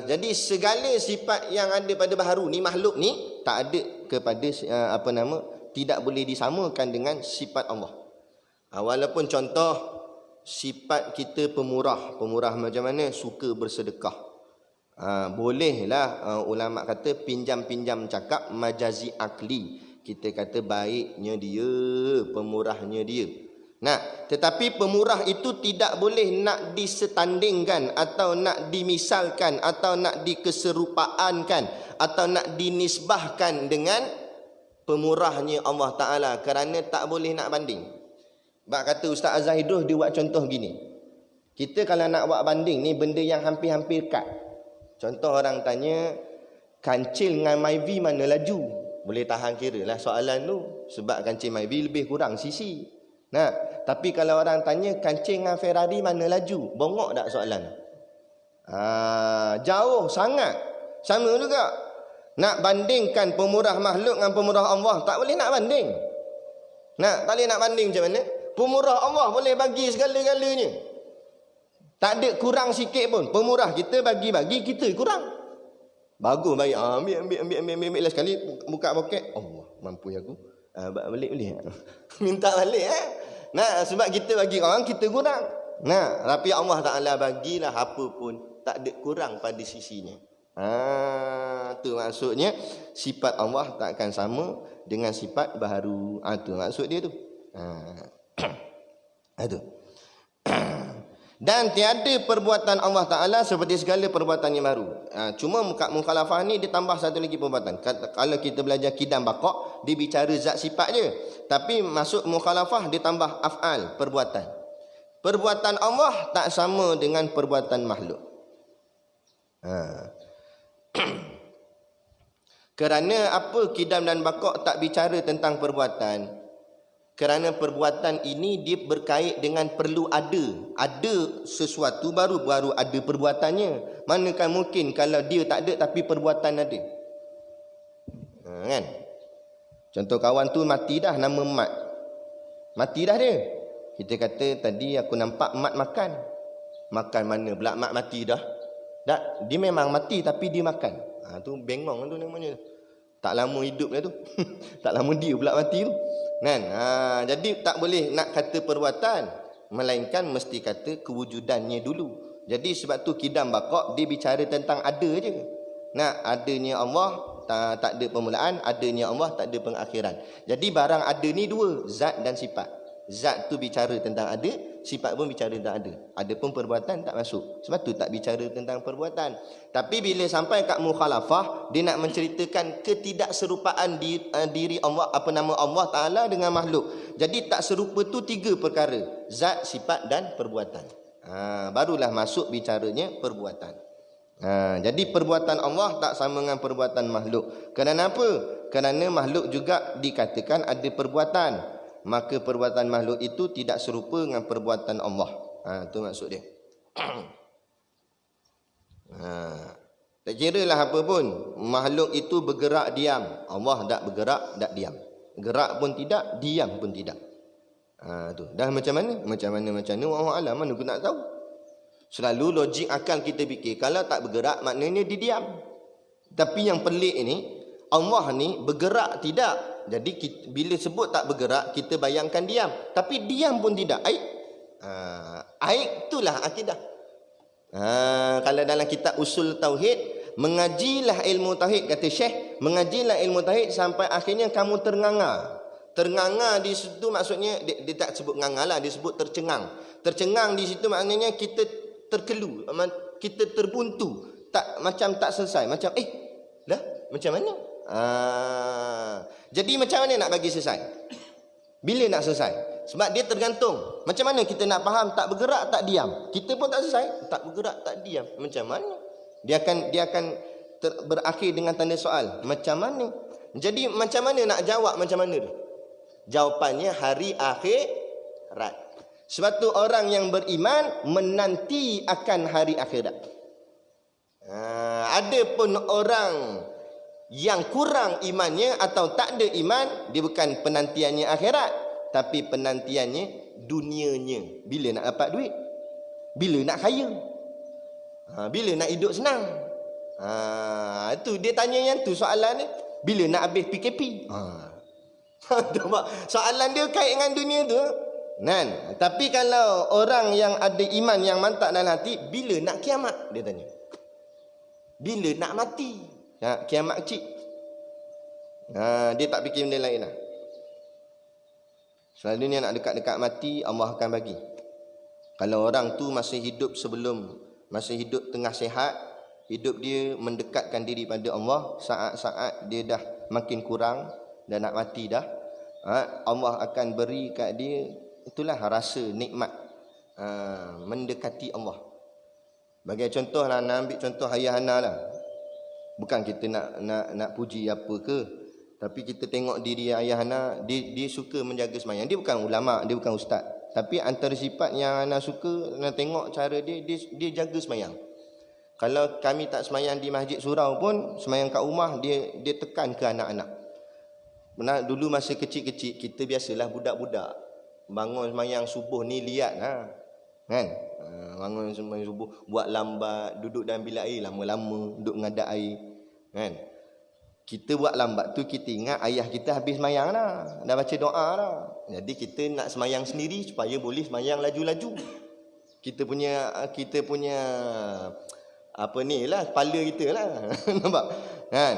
Jadi segala sifat yang ada pada baharu ni, makhluk ni, tak ada kepada tidak boleh disamakan dengan sifat Allah. Walaupun contoh sifat kita pemurah. Pemurah macam mana? Suka bersedekah. Bolehlah ulama kata pinjam-pinjam cakap majazi akli. Kita kata baiknya dia, pemurahnya dia. Nah, tetapi pemurah itu tidak boleh nak disetandingkan atau nak dimisalkan atau nak dikeserupaankan atau nak dinisbahkan dengan pemurahnya Allah Ta'ala, kerana tak boleh nak banding. Bak kata Ustaz Azahidul, dia buat contoh gini. Kita kalau nak buat banding ni benda yang hampir-hampir dekat. Contoh orang tanya, kancil dengan Myvi mana laju? Boleh tahan kira lah soalan tu. Sebab kancil Myvi lebih kurang sisi. Nah, tapi kalau orang tanya kancil dengan Ferrari mana laju? Bongok tak soalan? Jauh sangat. Sama juga. Nak bandingkan pemurah makhluk dengan pemurah Allah, tak boleh nak banding. Tak boleh nak banding macam mana? Pemurah Allah boleh bagi segala-galanya. Tak ada kurang sikit pun. Pemurah kita bagi-bagi, kita kurang. Bagus baik. Ambil lah sekali. Buka poket. Allah, mampu aku. Balik boleh. Minta balik. Nah, sebab kita bagi orang, kita kurang. Nah, tapi Allah Ta'ala bagilah apa pun. Tak ada kurang pada sisinya. Tu maksudnya sifat Allah tak akan sama dengan sifat baharu. Tu maksud dia tu. Itu. Dan tiada perbuatan Allah Ta'ala seperti segala perbuatan yang baru. Cuma mukhalafah ni dia tambah satu lagi perbuatan. Kalau kita belajar kidam bakok, dia bicara zat sifat je. Tapi masuk mukhalafah dia tambah af'al, perbuatan. Perbuatan Allah tak sama dengan perbuatan makhluk. Kerana apa kidam dan bakok tak bicara tentang perbuatan? Kerana perbuatan ini dia berkait dengan perlu ada sesuatu baru ada perbuatannya. Manakah mungkin kalau dia tak ada tapi perbuatan ada? Kan? Contoh kawan tu mati dah, nama Mat. Mati dah dia. Kita kata tadi aku nampak Mat makan. Makan mana pula Mat mati dah? Tak, dia memang mati tapi dia makan. Tu bengong tu namanya. Tak lama hidup dia tu. Tak lama dia pula mati tu. Kan? Jadi tak boleh nak kata perbuatan, melainkan mesti kata kewujudannya dulu. Jadi sebab tu kidam bakok dia bicara tentang ada je. Adanya Allah tak ada permulaan, adanya Allah tak ada pengakhiran. Jadi barang ada ni dua, zat dan sifat. Zat tu bicara tentang ada, sifat pun bicara tentang ada. Adapun perbuatan tak masuk. Sebab tu tak bicara tentang perbuatan. Tapi bila sampai kat mukhalafah, dia nak menceritakan ketidakserupaan diri Allah, Allah Ta'ala dengan makhluk. Jadi tak serupa tu tiga perkara. Zat, sifat dan perbuatan. Barulah masuk bicaranya perbuatan. Jadi perbuatan Allah tak sama dengan perbuatan makhluk. Kerana apa? Kerana makhluk juga dikatakan ada perbuatan. Maka perbuatan makhluk itu tidak serupa dengan perbuatan Allah. Itu maksud dia. Tak kira lah apa pun, makhluk itu bergerak diam. Allah tak bergerak, tak diam. Gerak pun tidak, diam pun tidak. Tu. Dah macam mana? Macam mana? Allah alam, mana aku nak tahu. Selalu logik akal kita fikir, kalau tak bergerak maknanya dia diam. Tapi yang pelik ni, Allah ni bergerak tidak. Jadi bila sebut tak bergerak, kita bayangkan diam. Tapi diam pun tidak. Aib itulah akidah. Kalau dalam kitab usul tauhid, mengajilah ilmu tauhid, kata Syekh, mengajilah ilmu tauhid sampai akhirnya kamu ternganga. Ternganga di situ maksudnya, dia tak sebut nganga lah, dia sebut tercengang. Tercengang di situ maknanya kita terkelu, kita terbuntu, macam tak selesai, macam macam mana? Jadi macam mana nak bagi selesai? Bila nak selesai? Sebab dia tergantung. Macam mana kita nak faham tak bergerak tak diam? Kita pun tak selesai, tak bergerak tak diam. Macam mana? Dia akan berakhir dengan tanda soal. Macam mana? Jadi macam mana nak jawab macam mana? Jawapannya hari akhirat. Sebab tu orang yang beriman menanti akan hari akhirat. Ada pun orang yang kurang imannya atau tak ada iman, dia bukan penantiannya akhirat, tapi penantiannya dunianya. Bila nak dapat duit? Bila nak kaya? Bila nak hidup senang? Itu dia tanya yang tu soalan ni. Bila nak habis PKP? Soalan dia kait dengan dunia tu. Kan? Tapi kalau orang yang ada iman yang mantap dalam hati, bila nak kiamat? Dia tanya. Bila nak mati? Kiamat kecil. Dia tak fikir benda lain lah. Selalunya nak dekat-dekat mati, Allah akan bagi. Kalau orang tu masih hidup tengah sihat, hidup dia mendekatkan diri pada Allah, saat-saat dia dah makin kurang dan nak mati dah, Allah akan beri kat dia, itulah rasa nikmat mendekati Allah. Bagi contoh lah, nak ambil contoh ayah Hana lah. Bukan kita nak puji apa ke, tapi kita tengok diri ayah Hana, dia suka menjaga sembahyang. Dia bukan ulama, dia bukan ustaz, tapi antara sifat yang Hana suka, nak tengok cara dia jaga sembahyang. Kalau kami tak sembahyang di masjid surau pun, sembahyang kat rumah, dia tekan ke anak-anak. Dulu masa kecil-kecil, kita biasalah budak-budak bangun sembahyang subuh ni liat kan. Bangun sembahyang subuh, buat lambat, duduk dalam bilik air lama-lama, duduk mengadap air kan. Kita buat lambat tu, kita ingat ayah kita habis sembahyang dah baca doa dah. Jadi kita nak sembahyang sendiri supaya boleh sembahyang laju-laju. Kita punya apa ni lah, kepala kita lah. Nampak kan?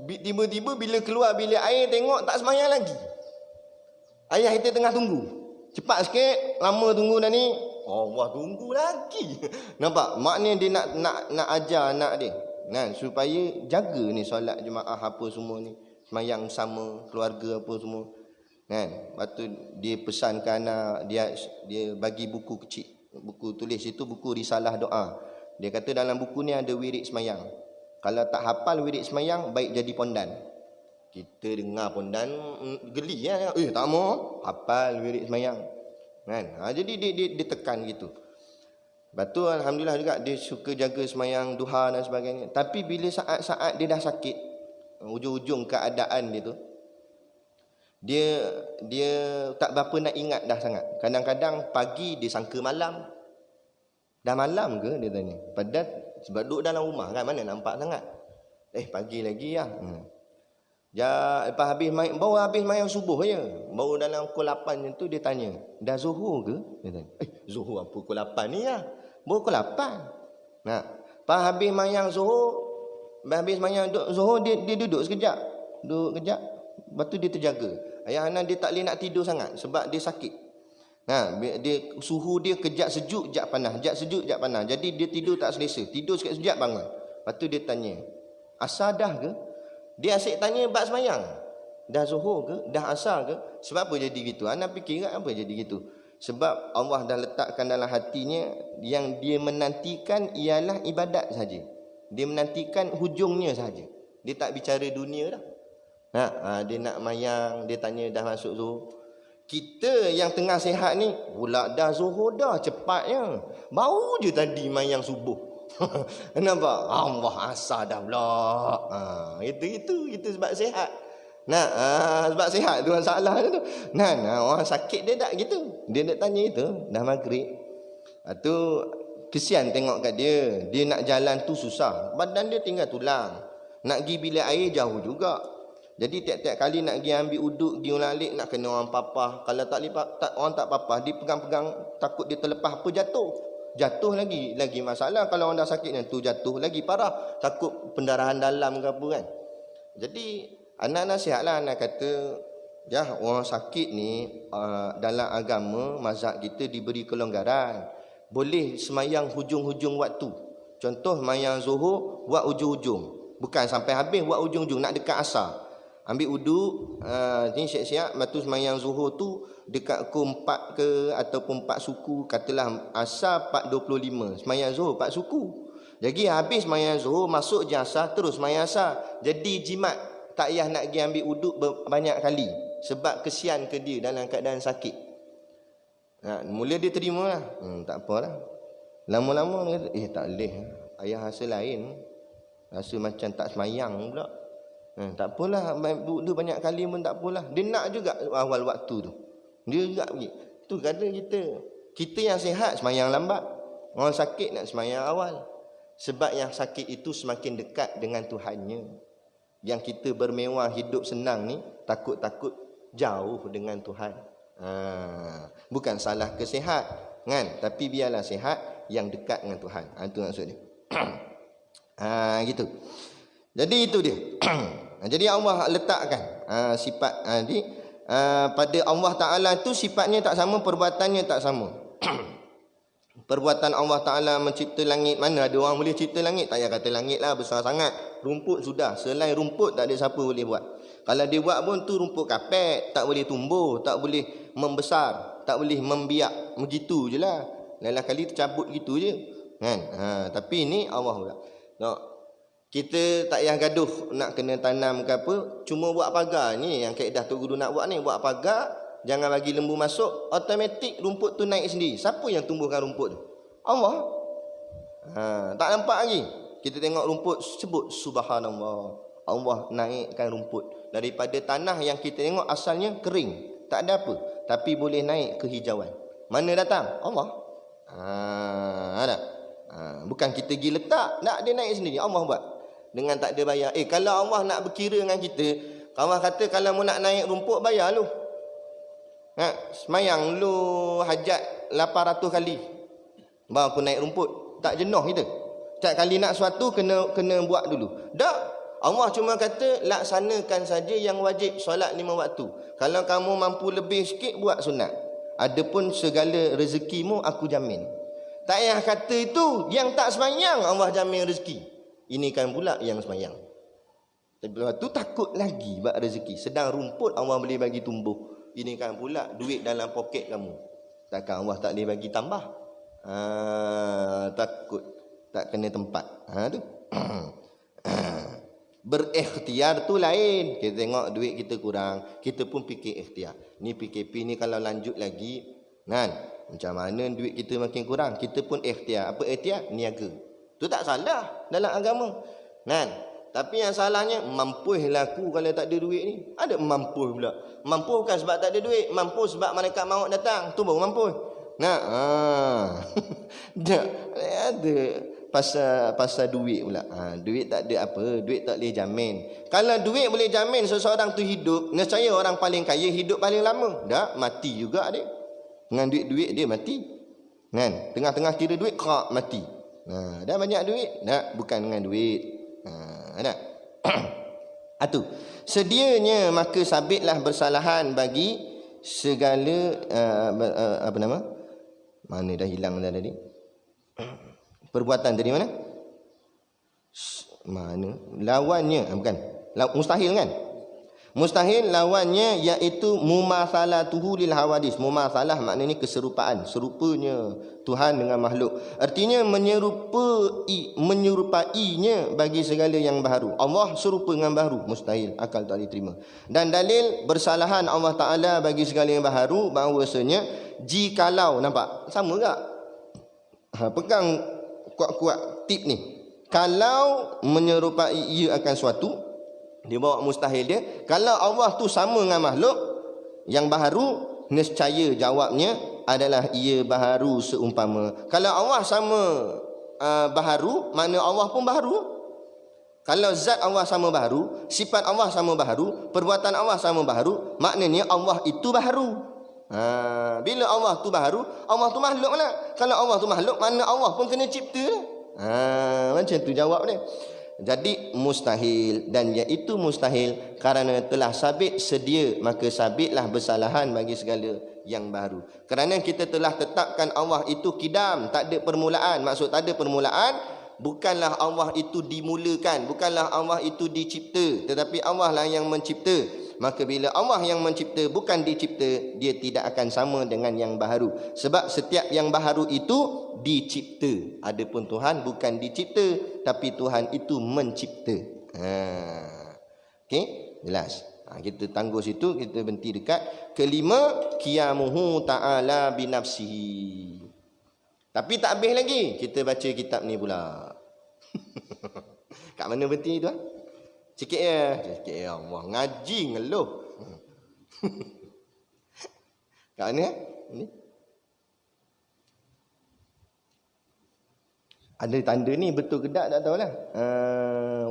Tiba-tiba bila keluar bilik air, tengok tak sembahyang lagi. Ayah kita tengah tunggu. Cepat sikit, lama tunggu dah ni. Allah tunggu lagi. Nampak? Maknanya dia nak ajar anak dia kan, supaya jaga ni solat jemaah apa semua ni, sembahyang sama keluarga apa semua kan. Lepas tu dia pesankan anak dia bagi buku kecil, buku tulis itu, buku risalah doa. Dia kata dalam buku ni ada wirid sembahyang. Kalau tak hafal wirid sembahyang, baik jadi pondan. Kita dengar pondan geli lah. Tak mau hafal wirid sembahyang kan. Jadi dia tekan gitu. Lepas tu alhamdulillah juga dia suka jaga sembahyang duha dan sebagainya. Tapi bila saat-saat dia dah sakit, ujung-ujung keadaan dia tu, dia tak berapa nak ingat dah sangat. Kadang-kadang pagi dia sangka malam. Dah malam ke dia tanya. Padahal sebab duduk dalam rumah kan, mana nampak sangat. Pagi lagi lah. Lepas baru habis main subuh je. Baru dalam pukul 8 macam tu dia tanya, dah zuhur ke? Dia tanya. Zuhur apa pukul 8 ni lah? Baru pukul 8. Lepas habis mayang zuhur, dia duduk sekejap. Lepas tu dia terjaga. Ayah Hanan dia tak boleh nak tidur sangat sebab dia sakit. Dia suhu dia kejap sejuk, kejap panas, kejap sejuk, kejap panas. Jadi dia tidur tak selesa. Tidur sekejap bangun. Lepas tu dia tanya, asar dah ke? Dia asyik tanya bab sembahyang. Dah zuhur ke? Dah asar ke? Sebab apa jadi gitu? Ana fikir apa jadi gitu? Sebab Allah dah letakkan dalam hatinya yang dia menantikan ialah ibadat saja. Dia menantikan hujungnya saja. Dia tak bicara dunia dah. Dia nak mayang, dia tanya dah masuk zuhur. Kita yang tengah sihat ni pula dah zuhur dah cepatnya. Baru je tadi mayang subuh. Nampak? Allah asar dah pula. Itu sebab sihat. Sebab sihat tu masalah tu. Orang sakit dia tak gitu. Dia nak tanya itu dah maghrib. Tu kesian tengok kat dia. Dia nak jalan tu susah. Badan dia tinggal tulang. Nak pergi bilik air jauh juga. Jadi tiap-tiap kali nak pergi ambil uduk, pergi ulang-alik, nak kena orang papah. Kalau orang tak papah, dia pegang-pegang, takut dia terlepas apa jatuh lagi masalah. Kalau orang dah sakit yang tu jatuh lagi parah, takut pendarahan dalam ke apa kan. Jadi anak nasihat lah, anak kata orang sakit ni dalam agama mazhab kita diberi kelonggaran. Boleh semayang hujung-hujung waktu. Contoh semayang zuhur buat ujung-ujung, bukan sampai habis, buat ujung-ujung, nak dekat asar. Ambil uduk, ni siap-siap, lepas tu semayang zuhur tu dekat pukul 4 ke ataupun 4 suku, katalah asar 4.25, semayang zuhur 4 suku. Jadi habis semayang zuhur, masuk je asar, terus semayang asar. Jadi jimat, tak payah nak pergi ambil uduk banyak kali. Sebab kesian ke dia dalam keadaan sakit. Mula dia terima lah. Tak apalah. Lama-lama dia kata, tak boleh. Ayah rasa lain. Rasa macam tak semayang pula. Tak apalah, duduk banyak kali pun tak apalah. Dia nak juga awal waktu tu. Dia juga pergi. Tu kata kita yang sihat semayang lambat. Orang sakit nak semayang awal. Sebab yang sakit itu semakin dekat dengan Tuhannya. Yang kita bermewah hidup senang ni, takut-takut jauh dengan Tuhan. Bukan salah kesihat, kan? Tapi biarlah sihat yang dekat dengan Tuhan. Itu maksud dia. Gitu. Jadi itu dia. Jadi Allah letakkan sifat pada Allah Ta'ala tu sifatnya tak sama, perbuatannya tak sama. Perbuatan Allah Ta'ala mencipta langit, mana ada orang boleh cipta langit? Tak payah kata langit lah, besar sangat. Rumput sudah, selain rumput tak ada siapa boleh buat. Kalau dia buat pun tu rumput kapet, tak boleh tumbuh, tak boleh membesar, tak boleh membiak. Begitu je lah. Lain kali tercabut gitu je, kan? Tapi ni Allah pula. Kita tak payah gaduh nak kena tanam ke apa, cuma buat pagar ni yang kaedah tu guru nak buat ni, buat pagar, jangan bagi lembu masuk, automatik rumput tu naik sendiri. Siapa yang tumbuhkan rumput tu? Allah. Tak nampak lagi. Kita tengok rumput, sebut subhanallah. Allah naikkan rumput daripada tanah yang kita tengok asalnya kering, tak ada apa, tapi boleh naik ke hijauan. Mana datang? Allah. Ada. Bukan kita pergi letak, nak dia naik sendiri. Allah buat dengan tak ada bayar. Kalau Allah nak berkira dengan kita, Allah kata kalau mu nak naik rumput bayar lu. Semayang lu hajat 800 kali baru aku naik rumput. Tak jenuh kita. Setiap kali nak sesuatu kena buat dulu. Tak. Allah cuma kata laksanakan saja yang wajib, solat 5 waktu. Kalau kamu mampu lebih sikit, buat sunat. Adapun segala rezekimu aku jamin. Tak payah kata itu yang tak semayang Allah jamin rezeki. Ini kan pula yang semayang. Tapi lepas tu takut lagi bab rezeki. Sedang rumput Allah boleh bagi tumbuh. Ini kan pula duit dalam poket kamu. Takkan Allah tak boleh bagi tambah? Takut tak kena tempat. Tu. Berikhtiar tu lain. Kita tengok duit kita kurang, kita pun fikir ikhtiar. Ni PKP ni kalau lanjut lagi, kan? Macam mana duit kita makin kurang, kita pun ikhtiar. Apa ikhtiar? Niaga. Tu tak salah dalam agama, kan? Tapi yang salahnya, mampu laku kalau tak ada duit ni. Ada mampu pula. Mampu bukan sebab tak ada duit, mampu sebab malaikat maut datang, tu baru mampu. Tak ada pasal duit pula. Duit tak ada apa, duit tak boleh jamin. Kalau duit boleh jamin seseorang tu hidup, nescaya orang paling kaya hidup paling lama. Tak, mati juga dia. Dengan duit-duit dia mati. Kan? Tengah-tengah kira duit, mati. Dah banyak duit? Tak, bukan dengan duit. Tak. Itu. Sedianya maka sabitlah bersalahan bagi segala apa nama? Mana dah hilang dah tadi? Perbuatan tadi mana? Mana? Lawannya, bukan. Mustahil kan? Mustahil lawannya iaitu mumatsalatuhu lil hawadis. Mumatsalah maknanya keserupaan, serupanya Tuhan dengan makhluk. Artinya menyerupainya bagi segala yang baharu. Allah serupa dengan baharu, mustahil, akal tak boleh terima. Dan dalil bersalahan Allah Taala bagi segala yang baharu bahawasanya jikalau, nampak sama tak? Pegang kuat-kuat tip ni. Kalau menyerupai ia akan suatu, dia bawa mustahil dia. Kalau Allah tu sama dengan makhluk yang baharu, nescaya jawabnya adalah ia baharu seumpama. Kalau Allah sama baharu, makna Allah pun baharu. Kalau zat Allah sama baharu, sifat Allah sama baharu, perbuatan Allah sama baharu, maknanya Allah itu baharu. Bila Allah tu baharu, Allah tu makhluk lah. Kalau Allah tu makhluk, makna Allah pun kena cipta lah. Macam tu jawab dia. Jadi mustahil, dan iaitu mustahil kerana telah sabit sedia, maka sabitlah bersalahan bagi segala yang baru. Kerana kita telah tetapkan Allah itu kidam, tak ada permulaan. Maksud tak ada permulaan, bukanlah Allah itu dimulakan, bukanlah Allah itu dicipta, tetapi Allah lah yang mencipta. Maka bila Allah yang mencipta bukan dicipta, dia tidak akan sama dengan yang baharu. Sebab setiap yang baharu itu dicipta. Adapun Tuhan bukan dicipta, tapi Tuhan itu mencipta. Okey, jelas. Kita tangguh situ, kita berhenti dekat kelima, qiyamuhu ta'ala binafsihi. Tapi tak habis lagi, kita baca kitab ni pula. Kat mana berhenti tu? Sikit ya. Allah ngaji ngeluh. Kat mana? Ni. Ada tanda ni betul ke tak tahulah.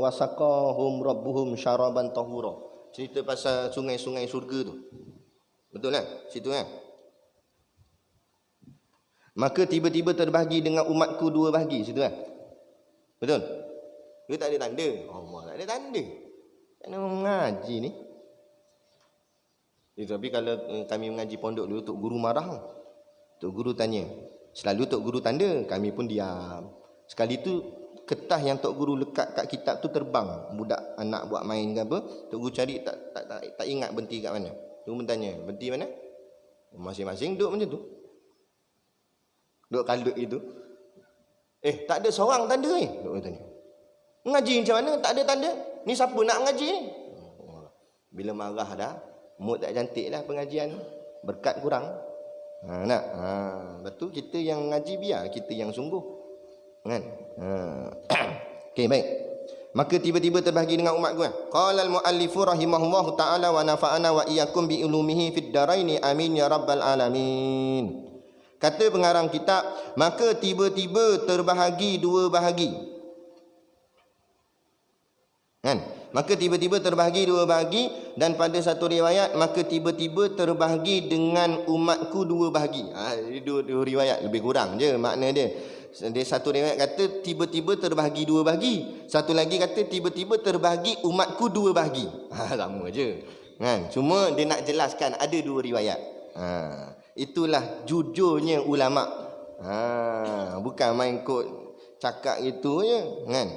Wasaqahum rabbuhum syaraban tahura. Cerita pasal sungai-sungai syurga tu. Betul kan? Situ kan? Maka tiba-tiba terbahagi dengan umatku dua bahagi. Situ kan? Betul? Dia tak ada tanda. Allah tak ada tanda. Kena mengaji ni. Tapi kalau kami mengaji pondok dulu, Tok Guru marah. Tok Guru tanya. Selalu Tok Guru tanda, kami pun diam. Sekali tu kertas yang Tok Guru lekat kat kitab tu terbang. Budak anak buat main ke apa, Tok Guru cari tak ingat berhenti kat mana. Tok Guru tanya, berhenti mana? Masing-masing duduk macam tu. Duduk kaldut itu. Tak ada seorang tanda ni. Tok Guru tanya. Mengaji macam mana? Tak ada tanda. Ni siapa nak mengaji ni? Bila marah dah, mood tak cantik lah pengajian. Berkat kurang. Lepas tu kita yang mengaji biar kita yang sungguh. Kan? Okey, baik. Maka tiba-tiba terbahagi dengan umat gua. Qala al-muallifu rahimahullahu taala wa nafa'ana wa iyyakum bi ulumihi fid daraini amin ya rabbal alamin. Kata pengarang kitab, maka tiba-tiba terbahagi dua bahagi. Kan? Maka tiba-tiba terbahagi dua bahagi, dan pada satu riwayat maka tiba-tiba terbahagi dengan umatku dua bahagi. Dua riwayat lebih kurang je makna dia. Dia satu riwayat kata tiba-tiba terbahagi dua bahagi, satu lagi kata tiba-tiba terbahagi umatku dua bahagi. Sama je. Kan? Cuma dia nak jelaskan ada dua riwayat. Itulah jujurnya ulama. Bukan main kod cakap gitu je, kan?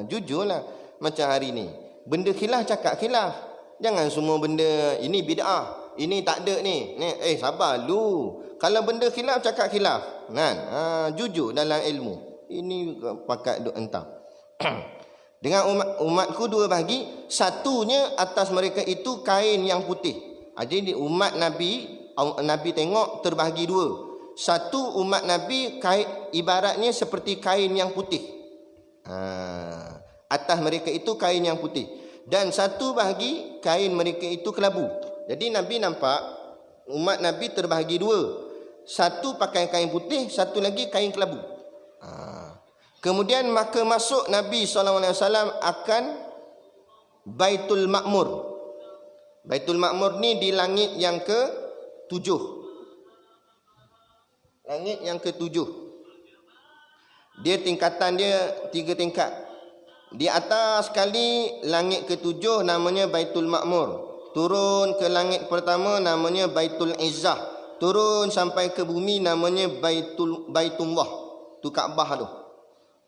Jujurlah. Macam hari ni, benda khilaf cakap khilaf. Jangan semua benda ini bid'ah, ini tak ada ni. Sabar lu. Kalau benda khilaf cakap khilaf, kan? Jujur dalam ilmu. Ini pakat duk entah. Dengan umatku dua bahagi, satunya atas mereka itu kain yang putih. Jadi umat Nabi tengok terbahagi dua. Satu umat Nabi kain ibaratnya seperti kain yang putih. Atas mereka itu kain yang putih, dan satu bahagi kain mereka itu kelabu. Jadi Nabi nampak umat Nabi terbahagi dua. Satu pakai kain putih, satu lagi kain kelabu. Kemudian maka masuk Nabi SAW akan Baitul Ma'mur. Baitul Ma'mur ni di langit yang ke-7. Langit yang ke-7. Dia tingkatan dia 3 tingkat. Di atas sekali langit ke-7 namanya Baitul Ma'mur. Turun ke langit pertama namanya Baitul Izzah. Turun sampai ke bumi namanya Baitullah. Tu Kaabah tu.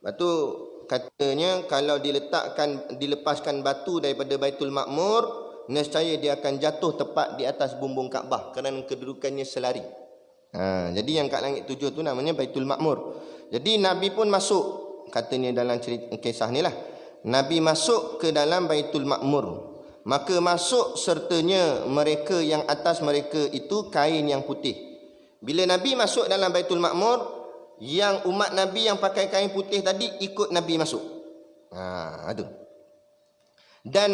Lepas tu katanya kalau dilepaskan batu daripada Baitul Ma'mur, nescaya dia akan jatuh tepat di atas bumbung Kaabah kerana kedudukannya selari. Jadi yang kat langit 7 tu namanya Baitul Ma'mur. Jadi Nabi pun masuk, katanya dalam cerita kisah ni lah. Nabi masuk ke dalam Baitul Ma'mur. Maka masuk sertanya mereka yang atas mereka itu kain yang putih. Bila Nabi masuk dalam Baitul Ma'mur, yang umat Nabi yang pakai kain putih tadi ikut Nabi masuk. Itu. Dan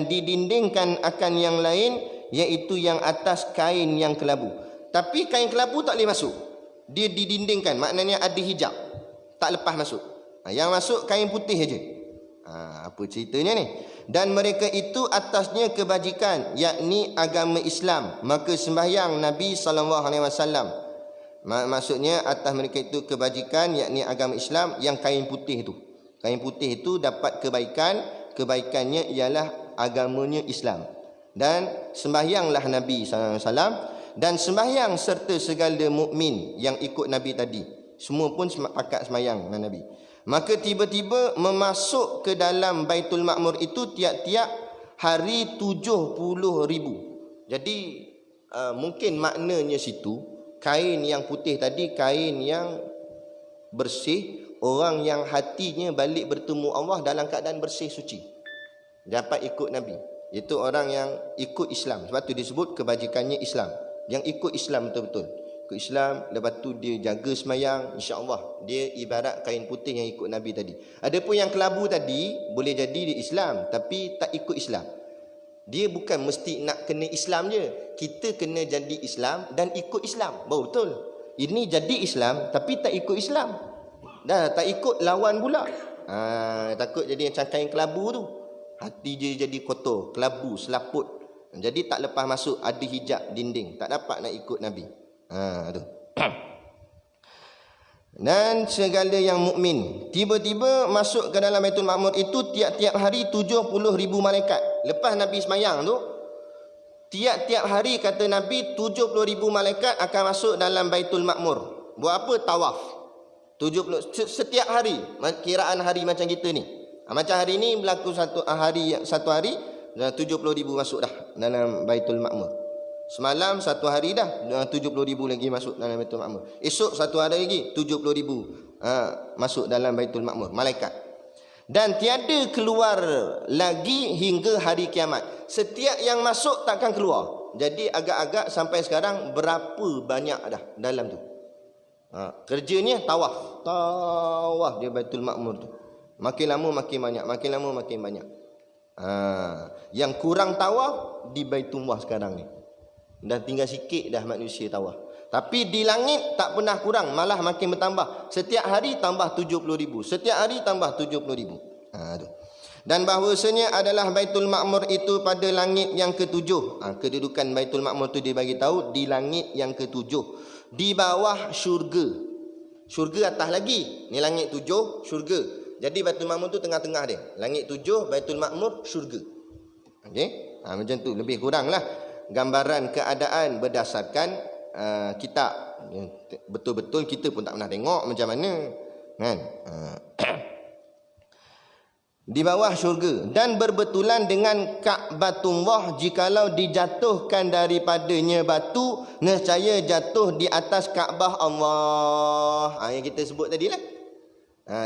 didindingkan akan yang lain, iaitu yang atas kain yang kelabu. Tapi kain kelabu tak boleh masuk. Dia didindingkan, maknanya ada hijab, tak lepas masuk. Yang masuk kain putih aja. Apa ceritanya ni? Dan mereka itu atasnya kebajikan, yakni agama Islam. Maka sembahyang Nabi SAW. Maksudnya atas mereka itu kebajikan, yakni agama Islam, yang kain putih itu. Kain putih itu dapat kebaikan. Kebaikannya ialah agamanya Islam. Dan sembahyanglah Nabi SAW. Dan sembahyang serta segala mukmin yang ikut Nabi tadi. Semua pun pakat sembahyang dengan Nabi. Maka tiba-tiba memasuk ke dalam Baitul Ma'mur itu tiap-tiap hari 70,000. Jadi mungkin maknanya situ, kain yang putih tadi kain yang bersih. Orang yang hatinya balik bertemu Allah dalam keadaan bersih suci, dapat ikut Nabi. Itu orang yang ikut Islam. Sebab tu disebut kebajikannya Islam. Yang ikut Islam betul-betul. Ikut Islam, lepas tu dia jaga semayang, insya-Allah dia ibarat kain putih yang ikut Nabi tadi. Adapun yang kelabu tadi boleh jadi dia Islam tapi tak ikut Islam. Dia bukan mesti nak kena Islam je. Kita kena jadi Islam dan ikut Islam. Betul. Ini jadi Islam tapi tak ikut Islam. Dah tak ikut lawan pula. Takut jadi macam kain kelabu tu. Hati dia jadi kotor, kelabu, selaput. Jadi tak lepas masuk, ada hijab dinding, tak dapat nak ikut Nabi. Tu. Dan segala yang mukmin tiba-tiba masuk ke dalam Baitul Ma'mur itu tiap-tiap hari 70,000 malaikat. Lepas Nabi semayang tu, tiap-tiap hari kata Nabi 70,000 malaikat akan masuk dalam Baitul Ma'mur. Buat apa? Tawaf. 70 setiap hari, kiraan hari macam kita ni. Macam hari ni berlaku satu hari 70,000 masuk dah dalam Baitul Ma'mur. Semalam satu hari dah 70,000 lagi masuk dalam Baitul Ma'mur. Esok satu hari lagi 70,000 masuk dalam Baitul Ma'mur, malaikat. Dan tiada keluar lagi hingga hari kiamat. Setiap yang masuk takkan keluar. Jadi agak-agak sampai sekarang berapa banyak dah dalam tu. Kerjanya tawaf. Tawaf dia Baitul Ma'mur tu. Makin lama makin banyak, makin lama makin banyak. Yang kurang tawaf di Baitullah sekarang ni. Dan tinggal sikit dah manusia tawaf. Tapi di langit tak pernah kurang, malah makin bertambah. Setiap hari tambah 70,000. Setiap hari tambah 70,000. Dan bahawasanya adalah Baitul Ma'mur itu pada langit yang ketujuh. Kedudukan Baitul Ma'mur tu dia bagi tahu di langit yang ketujuh, di bawah syurga. Syurga atas lagi. Ni langit tujuh, syurga. Jadi Baitul Ma'mur tu tengah-tengah dia. Langit tujuh, Baitul Ma'mur, syurga. Okey? Macam tu lebih kurang lah gambaran keadaan berdasarkan kitab. Betul-betul kita pun tak pernah tengok macam mana, kan? Di bawah syurga dan berbetulan dengan Ka'batullah, jikalau dijatuhkan daripadanya batu, nescaya jatuh di atas Kaabah Allah. Yang kita sebut tadi lah.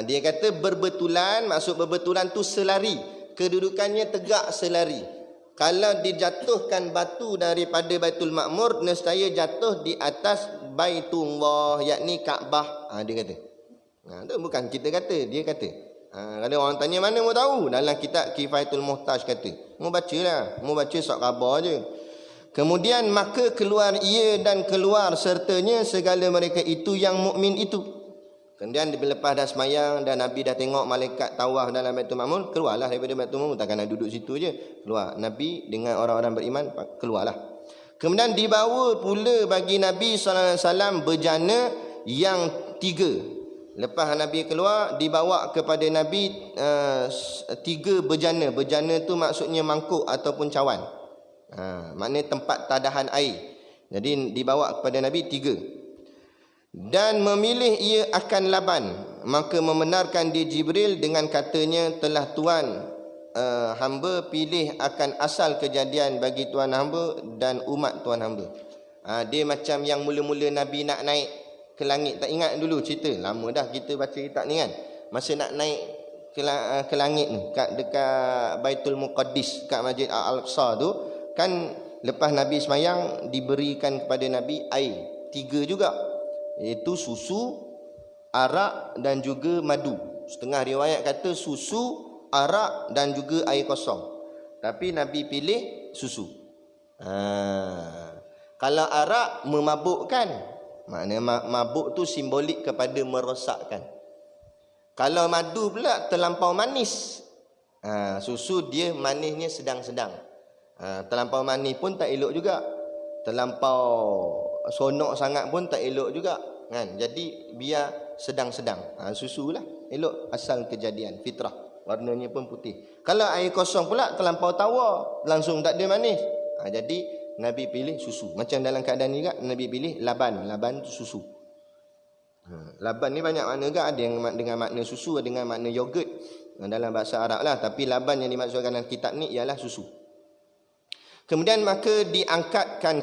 Dia kata berbetulan, maksud berbetulan tu selari, kedudukannya tegak selari. Kalau dijatuhkan batu daripada Baitul Ma'mur, nescaya jatuh di atas Baitullah, yakni Kaabah. Dia kata. Itu bukan kita kata, dia kata. Kalau orang tanya mana mau tahu, dalam kitab Kifayatul Muhtaj kata. Mau baca lah, mau baca surat khabar je. Kemudian maka keluar ia dan keluar sertanya segala mereka itu yang mukmin itu. Kemudian lepas dah semayang dan Nabi dah tengok malaikat tawaf dalam Baitul Ma'mur, keluarlah daripada Baitul Ma'mur. Takkan nak duduk situ je. Keluar. Nabi dengan orang-orang beriman, keluarlah. Kemudian dibawa pula bagi Nabi SAW bejana yang 3. Lepas Nabi keluar, dibawa kepada Nabi 3 bejana. Bejana tu maksudnya mangkuk ataupun cawan. Maknanya tempat tadahan air. Jadi dibawa kepada Nabi 3. Dan memilih ia akan Laban, maka membenarkan dia Jibril dengan katanya, telah Tuhan hamba pilih akan asal kejadian bagi Tuhan hamba dan umat Tuhan hamba. Dia macam yang mula-mula Nabi nak naik ke langit. Tak ingat dulu cerita, lama dah kita baca kitab ni kan. Masa nak naik ke langit ni, dekat Baitul Muqaddis, kat Masjid Al-Aqsa tu kan, lepas Nabi semayang diberikan kepada Nabi air 3 juga, iaitu susu, arak dan juga madu. Setengah riwayat kata susu, arak dan juga air kosong. Tapi Nabi pilih susu. Kalau arak memabukkan, maknanya mabuk tu simbolik kepada merosakkan. Kalau madu pula terlampau manis. Susu dia manisnya sedang-sedang. Terlampau manis pun tak elok juga. Terlampau sonok sangat pun tak elok juga, kan? Jadi biar sedang-sedang. Susu lah elok, asal kejadian fitrah, warnanya pun putih. Kalau air kosong pula terlampau tawar, langsung tak ada manis. Jadi Nabi pilih susu. Macam dalam keadaan ni juga Nabi pilih Laban. Laban tu susu. Laban ni banyak makna juga. Ada yang dengan makna susu, ada dengan makna yogurt dalam bahasa Arab lah. Tapi Laban yang dimaksudkan dalam kitab ni ialah susu. Kemudian maka diangkatkan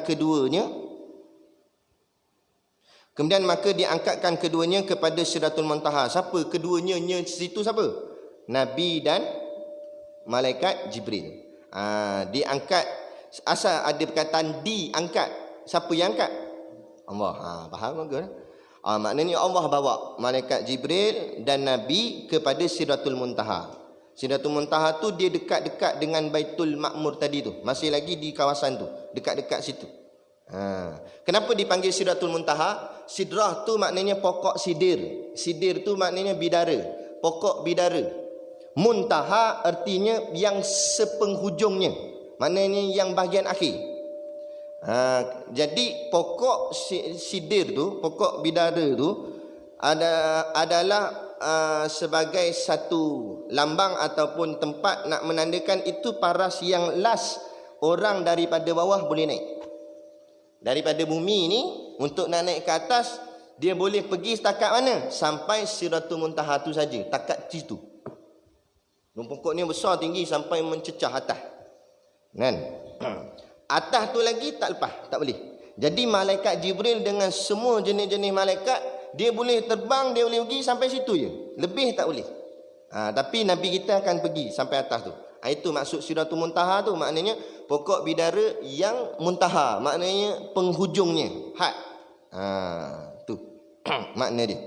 keduanya kepada Sidratul Muntaha. Siapa keduanya situ siapa? Nabi dan malaikat Jibril. Diangkat, asal ada perkataan diangkat. Siapa yang angkat? Allah. Faham ke? Maknanya Allah bawa malaikat Jibril dan Nabi kepada Sidratul Muntaha. Sidratul Muntaha tu dia dekat-dekat dengan Baitul Ma'mur tadi tu. Masih lagi di kawasan tu, dekat-dekat situ. Kenapa dipanggil Sidratul Muntaha? Sidrah tu maknanya pokok sidir. Sidir tu maknanya bidara, pokok bidara. Muntaha artinya yang sepenghujungnya, maknanya yang bahagian akhir. Jadi pokok sidir tu, pokok bidara tu adalah sebagai satu lambang ataupun tempat nak menandakan itu paras yang last orang daripada bawah boleh naik. Daripada bumi ni untuk nak naik ke atas, dia boleh pergi setakat mana? Sampai Siratul Muntaha tu saja, takat situ. Pokok ni besar tinggi sampai mencecah atas. Kan? Atas tu lagi tak lepas, tak boleh. Jadi malaikat Jibril dengan semua jenis-jenis malaikat, dia boleh terbang, dia boleh pergi sampai situ je. Lebih tak boleh. Tapi Nabi kita akan pergi sampai atas tu. Itu maksud Siratul Muntaha tu, maknanya pokok bidara yang muntaha, maknanya penghujungnya, had. Tu makna dia.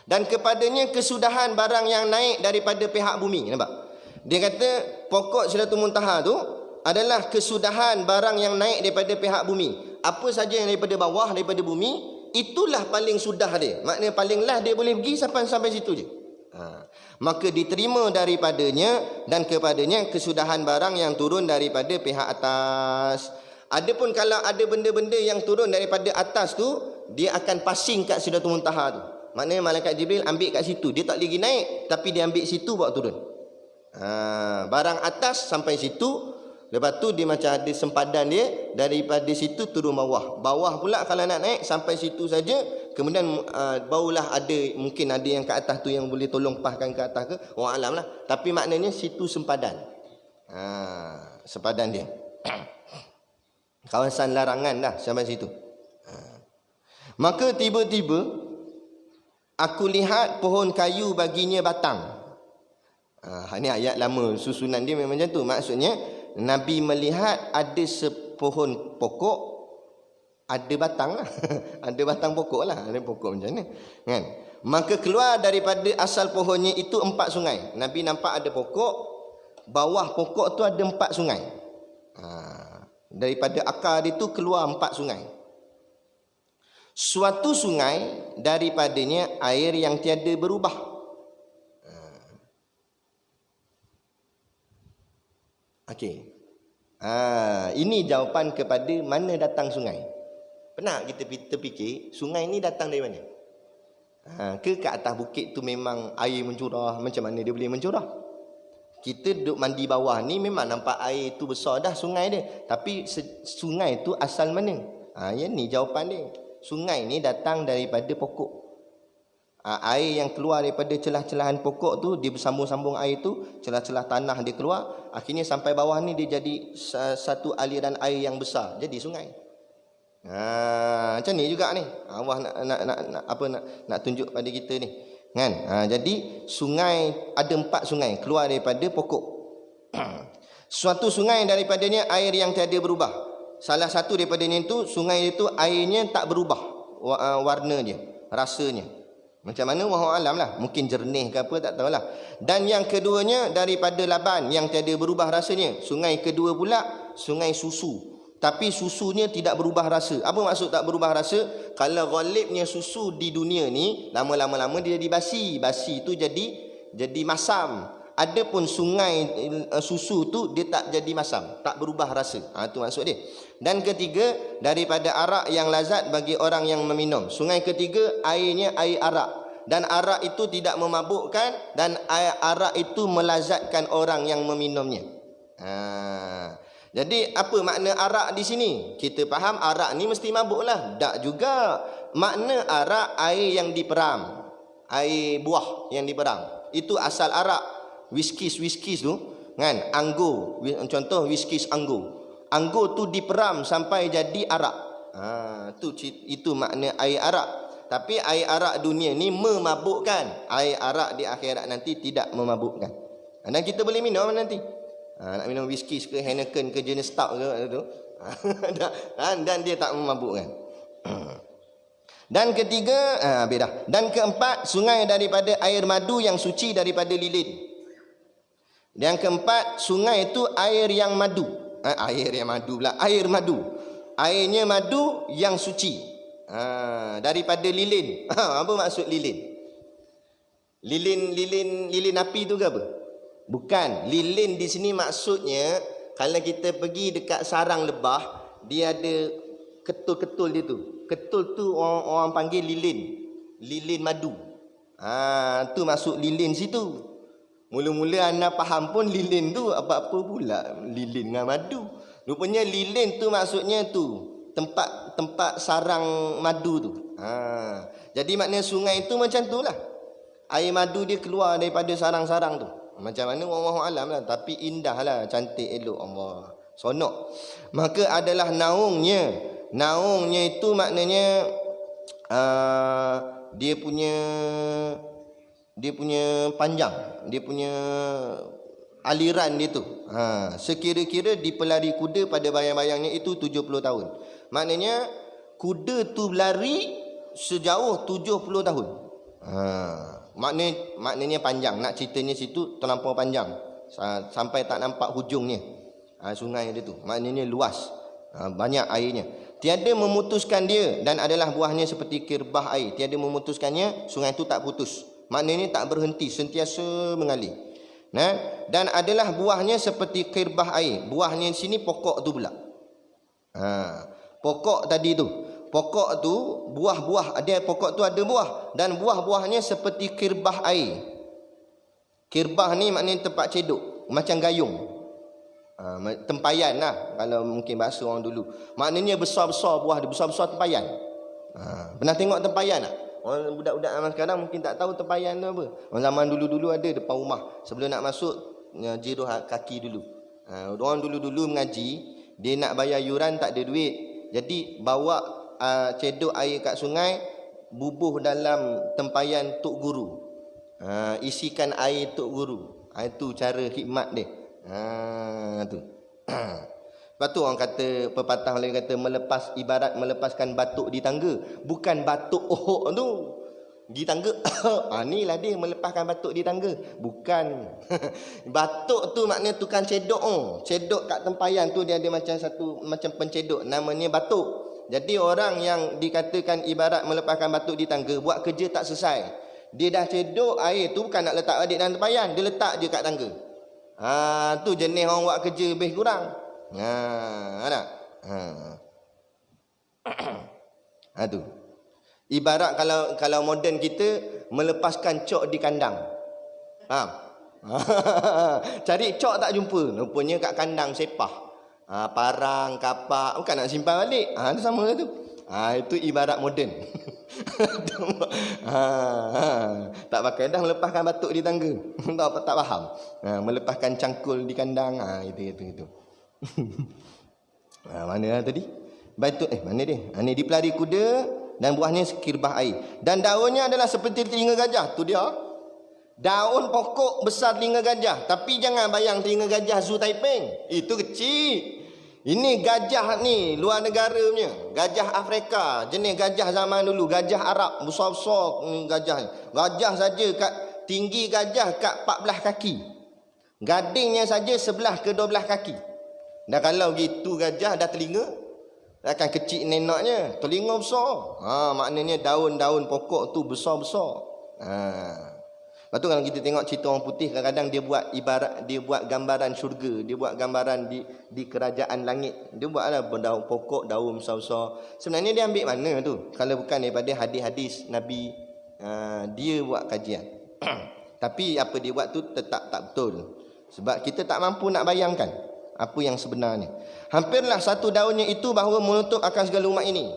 Dan kepadanya kesudahan barang yang naik daripada pihak bumi. Nampak? Dia kata pokok Siratul Muntaha tu adalah kesudahan barang yang naik daripada pihak bumi. Apa saja yang daripada bawah, daripada bumi, itulah paling sudah dia. Maknanya paling last dia boleh pergi sampai situ je. Maka diterima daripadanya dan kepadanya kesudahan barang yang turun daripada pihak atas. Adapun kalau ada benda-benda yang turun daripada atas tu, dia akan passing kat Sidratul Muntaha tu. Maknanya malaikat Jibril ambil kat situ. Dia tak lagi naik, tapi dia ambil situ bawa turun. Barang atas sampai situ. Lepas tu dia macam ada sempadan dia, daripada situ turun bawah. Bawah pula kalau nak naik sampai situ saja. Kemudian barulah ada, mungkin ada yang ke atas tu yang boleh tolong paskan ke atas ke, Allah alam lah. Tapi maknanya situ sempadan. Sempadan dia. Kawasan larangan dah sampai situ. Maka tiba-tiba aku lihat pohon kayu baginya batang. Ini ayat lama, susunan dia memang macam tu. Maksudnya Nabi melihat ada sepohon pokok, ada batang lah. Ada batang pokok lah. Ada pokok macam ni kan? Maka keluar daripada asal pohonnya itu 4 sungai. Nabi nampak ada pokok, bawah pokok tu ada 4 sungai. Daripada akar itu keluar 4 sungai. Suatu sungai daripadanya air yang tiada berubah. Okey. Ini jawapan kepada mana datang sungai. Pernah kita terfikir sungai ni datang dari mana? Ke atas bukit tu memang air mencurah, macam mana dia boleh mencurah? Kita duduk mandi bawah ni memang nampak air tu besar dah sungai dia. Tapi sungai tu asal mana? Yang ni jawapan dia. Sungai ni datang daripada pokok. Air yang keluar daripada celah-celahan pokok tu, dia bersambung-sambung air tu, celah-celah tanah dia keluar, akhirnya sampai bawah ni dia jadi satu aliran air yang besar, jadi sungai. Macam ni juga ni. Allah nak tunjuk pada kita ni. Kan? Jadi sungai ada 4 sungai keluar daripada pokok. Suatu sungai daripadanya air yang tiada berubah. Salah satu daripadanya itu sungai itu airnya tak berubah warna dia, rasanya. Macam mana wallahu alam lah, mungkin jernih ke apa tak tahulah. Dan yang keduanya daripada laban yang tiada berubah rasanya. Sungai kedua pula sungai susu, tapi susunya tidak berubah rasa. Apa maksud tak berubah rasa? Kalau ghalibnya susu di dunia ni lama-lama dia jadi basi. Basi tu jadi masam. Adapun sungai susu tu dia tak jadi masam, tak berubah rasa. Itu maksud dia. Dan ketiga daripada arak yang lazat bagi orang yang meminum. Sungai ketiga airnya air arak, dan arak itu tidak memabukkan, dan air arak itu melazatkan orang yang meminumnya. Jadi apa makna arak di sini? Kita faham arak ni mesti mabuk lah. Tak juga. Makna arak air yang diperam, air buah yang diperam. Itu asal arak. Whiskis tu kan, anggur, contoh whiskis anggur. Anggur tu diperam sampai jadi arak. Itu makna air arak. Tapi air arak dunia ni memabukkan. Air arak di akhirat nanti tidak memabukkan. Dan kita boleh minum nanti. Nak minum whiskis ke Heineken ke jenis stout ke tu. Dan dia tak memabukkan. Dan ketiga, beda. Dan keempat, sungai daripada air madu yang suci daripada lilin. Yang keempat, sungai itu air yang madu. Air yang madu pula. Air madu. Airnya madu yang suci. Daripada lilin. Apa maksud lilin? Lilin api tu ke apa? Bukan. Lilin di sini maksudnya kalau kita pergi dekat sarang lebah, dia ada ketul-ketul dia tu. Ketul tu orang panggil lilin. Lilin madu. Tu masuk lilin situ. Mula-mula anda faham pun lilin tu apa-apa pula lilin dengan madu. Rupanya lilin tu maksudnya tu tempat sarang madu tu. Jadi maknanya sungai tu macam tu lah. Air madu dia keluar daripada sarang-sarang tu. Macam mana wallahu alam lah, tapi indah lah, cantik elok Allah. Sonok. Maka adalah naungnya. Naungnya itu maknanya dia punya panjang, dia punya aliran dia tu. Sekira-kira di pelari kuda pada bayang-bayangnya itu 70 tahun. Maknanya kuda tu berlari sejauh 70 tahun. Maknanya panjang. Nak ceritanya situ terlampau panjang, sampai tak nampak hujungnya. Sungai dia tu maknanya luas, banyak airnya. Tiada memutuskan dia, dan adalah buahnya seperti kirbah air. Tiada memutuskannya, sungai itu tak putus. Maknanya tak berhenti, sentiasa mengalir. Dan adalah buahnya seperti kirbah air. Buahnya di sini pokok tu pula. Pokok tadi tu, pokok tu buah-buah, dia pokok tu ada buah, dan buah-buahnya seperti kirbah air. Kirbah ni maknanya tempat cedok, macam gayung. Tempayan lah kalau mungkin bahasa orang dulu. Maknanya besar-besar buah dia, besar-besar tempayan. Pernah tengok tempayan tak? Orang budak-budak zaman sekarang mungkin tak tahu tempayan tu apa. Orang zaman dulu-dulu ada depan rumah, sebelum nak masuk jiruh kaki dulu. Orang dulu-dulu mengaji, dia nak bayar yuran tak ada duit. Jadi bawa cedok air kat sungai, bubuh dalam tempayan tok guru. Isikan air tok guru. Itu cara khidmat dia. Tu. Lepas tu orang kata, pepatah lain kata ibarat melepaskan batuk di tangga. Bukan batuk tu di tangga. Ni lah dia melepaskan batuk di tangga. Bukan. Batuk tu maknanya tukang cedok. Cedok kat tempayan tu dia ada macam pencedok, namanya batuk. Jadi orang yang dikatakan ibarat melepaskan batuk di tangga, buat kerja tak selesai. Dia dah cedok air tu, bukan nak letak balik dalam tempayan, dia letak je kat tangga. Tu jenis orang buat kerja lebih kurang. Ada. Tu. Ibarat kalau moden kita melepaskan cok di kandang. Cari cok tak jumpa, rupanya kat kandang sepah. Parang, kapak, bukan nak simpan balik. Itu sama tu. Itu ibarat moden. Tak pakai dah melepaskan batuk di tangga. tak faham. Melepaskan cangkul di kandang. Itu. Mana tadi? Batuk mana dia? Ni di pelari kuda, dan buahnya kirbah air. Dan daunnya adalah seperti telinga gajah. Tu dia. Daun pokok besar telinga gajah. Tapi jangan bayang telinga gajah Zoo Taiping. Itu kecil. Ini gajah ni luar negara punya. Gajah Afrika, jenis gajah zaman dulu, gajah Arab, besar-besar gajah ni. Gajah saja tinggi gajah kat 14 kaki. Gadingnya saja 11 ke 12 kaki. Dan kalau gitu gajah dah telinga, akan kecil nenoknya, telinga besar. Maknanya daun-daun pokok tu besar-besar. Lepas tu kalau kita tengok cerita orang putih, kadang-kadang dia buat gambaran syurga, dia buat gambaran di kerajaan langit. Dia buatlah daun pokok, daun besar-besar. Sebenarnya dia ambil mana tu? Kalau bukan daripada hadis-hadis Nabi, dia buat kajian. Tapi apa dia buat tu tetap tak betul. Sebab kita tak mampu nak bayangkan apa yang sebenarnya. Hampirlah satu daunnya itu bahawa menutup akan segala umat ini.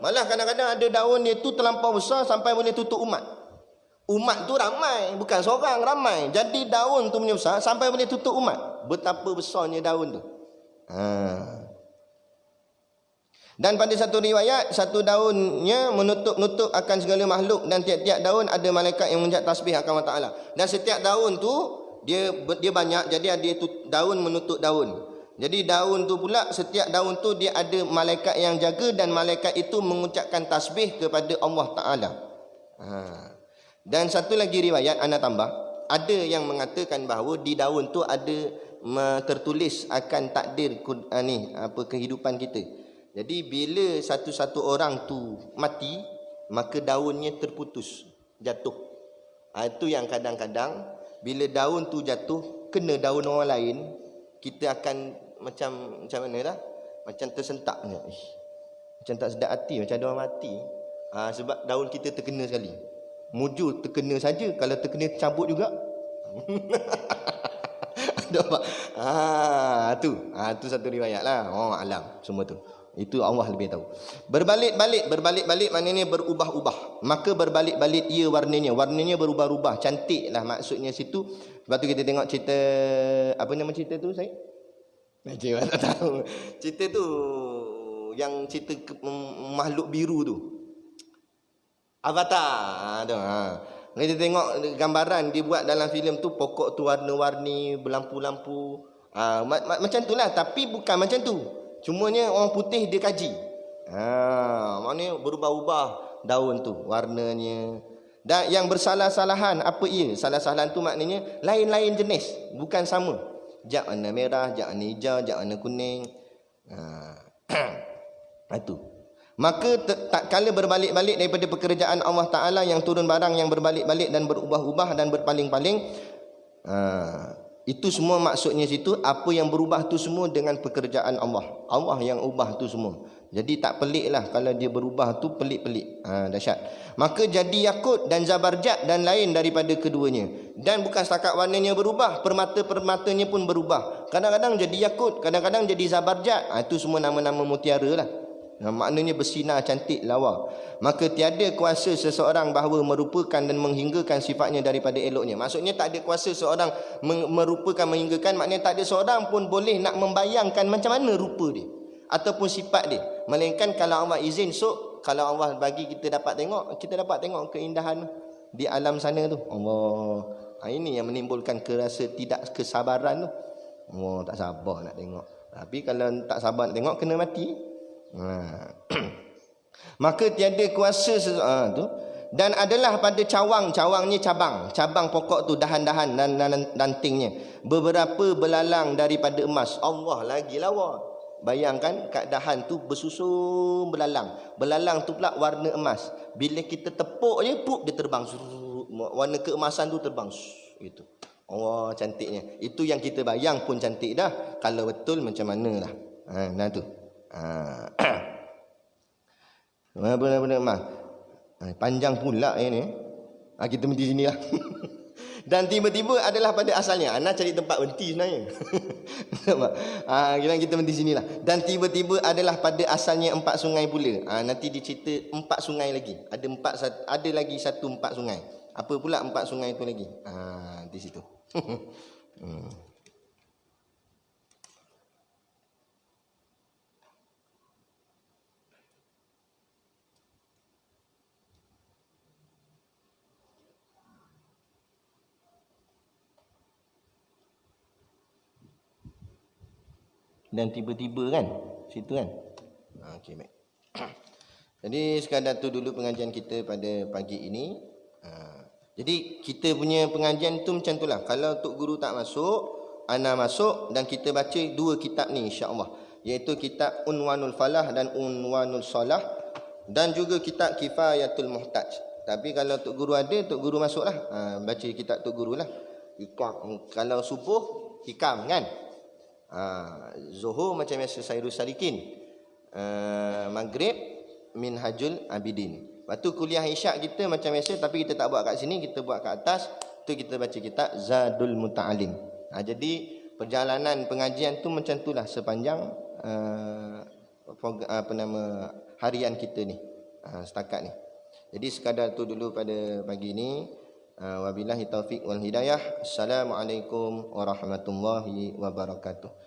Malah kadang-kadang ada daun dia tu terlampau besar sampai boleh tutup umat. Umat tu ramai, bukan seorang, ramai. Jadi daun tu punya besar sampai boleh tutup umat. Betapa besarnya daun tu. Dan pada satu riwayat, satu daunnya menutup akan segala makhluk, dan tiap-tiap daun ada malaikat yang mengucap tasbih akan Allah Ta'ala. Dan setiap daun tu dia banyak, jadi ada daun menutup daun. Jadi daun tu pula, setiap daun tu dia ada malaikat yang jaga, dan malaikat itu mengucapkan tasbih kepada Allah Ta'ala. Dan satu lagi riwayat ana tambah, ada yang mengatakan bahawa di daun tu ada tertulis akan takdir kehidupan kita. Jadi bila satu-satu orang tu mati, maka daunnya terputus, jatuh. Itu yang kadang-kadang bila daun tu jatuh kena daun orang lain, kita akan macam mana dah? Macam tersentak ni. Macam tak sedap hati, macam ada orang mati. Sebab daun kita terkena sekali. Mujur terkena saja, kalau terkena cabut juga. Ada apa? Tu satu riwayat lah. Alam semua tu. Itu Allah lebih tahu. Berbalik-balik maknanya berubah-ubah. Maka berbalik-balik ia warnanya. Warnanya berubah-ubah. Cantik lah maksudnya situ. Lepas tu kita tengok cerita, apa nama cerita tu saya? Macam tak tahu. Cerita tu yang cerita makhluk biru tu. Avatar. Kita tengok gambaran dia buat dalam filem tu, pokok tu warna-warni, berlampu-lampu. Macam tu lah. Tapi bukan macam tu. Cumanya orang putih dia kaji. Maknanya berubah-ubah daun tu warnanya. Dan yang bersalah-salahan apa ia? Salah-salahan tu maknanya lain-lain jenis, bukan sama. Jak warna merah, jak warna hijau, jak warna kuning. Itu. Maka tak kala berbalik-balik daripada pekerjaan Allah Ta'ala yang turun barang yang berbalik-balik dan berubah-ubah dan berpaling-paling. Itu semua maksudnya situ, apa yang berubah tu semua dengan pekerjaan Allah. Allah yang ubah tu semua. Jadi tak pelik lah kalau dia berubah tu pelik-pelik. Dahsyat. Maka jadi yakut dan zabarjat dan lain daripada keduanya. Dan bukan setakat warnanya berubah, permata-permatanya pun berubah. Kadang-kadang jadi yakut, kadang-kadang jadi zabarjat. Itu semua nama-nama mutiara lah. Maknanya bersinar cantik lawa. Maka tiada kuasa seseorang bahawa merupakan dan menghinggakan sifatnya daripada eloknya. Maksudnya tak ada kuasa seorang merupakan, menghinggakan. Maknanya tak ada seorang pun boleh nak membayangkan macam mana rupa dia ataupun sifat dia. Melainkan kalau Allah izin, kalau Allah bagi kita dapat tengok keindahan di alam sana tu. Allah. Ini yang menimbulkan kerasa tidak kesabaran tu. Allah tak sabar nak tengok. Tapi kalau tak sabar nak tengok, kena mati. Maka tiada kuasa tu. Dan adalah pada cawangnya cabang pokok tu, dahan-dahan dan rantingnya, beberapa belalang daripada emas. Allah lagi lawa. Bayangkan kat dahan tu bersusun belalang tu pula warna emas. Bila kita tepuk je, dia terbang, warna keemasan tu terbang. Itu Allah cantiknya. Itu yang kita bayang pun cantik dah. Kalau betul macam mana lah. Nah tu. Panjang pula ini. Kita berhenti sini lah. Dan tiba-tiba adalah pada asalnya. Ana cari tempat berhenti sebenarnya. Kita berhenti sini lah. Dan tiba-tiba adalah pada asalnya 4 sungai pula. Nanti dicerita 4 sungai lagi. Ada lagi 1 4 sungai. Apa pula 4 sungai itu lagi? Di situ. Dan tiba-tiba kan situ kan. Okey, baik. Jadi sekadar tu dulu pengajian kita pada pagi ini. Jadi kita punya pengajian tu macam itulah. Kalau Tok Guru tak masuk, ana masuk dan kita baca 2 kitab ni insya-Allah, iaitu kitab Unwanul Falah dan Unwanul Salah, dan juga kitab Kifayatul Muhtaj. Tapi kalau Tok Guru ada, Tok Guru masuklah. Baca kitab Tok Guru lah. Kalau subuh hikam kan. Zuhur macam biasa Sairus Salikin. Maghrib Minhajul Abidin. Lepas tu kuliah isyak kita macam biasa, tapi kita tak buat kat sini, kita buat kat atas. Tu kita baca kitab Zadul Muta'alim. Jadi perjalanan pengajian tu macam itulah sepanjang harian kita ni, setakat ni. Jadi sekadar tu dulu pada pagi ni. Wabillahi taufiq wal hidayah. Assalamualaikum warahmatullahi wabarakatuh.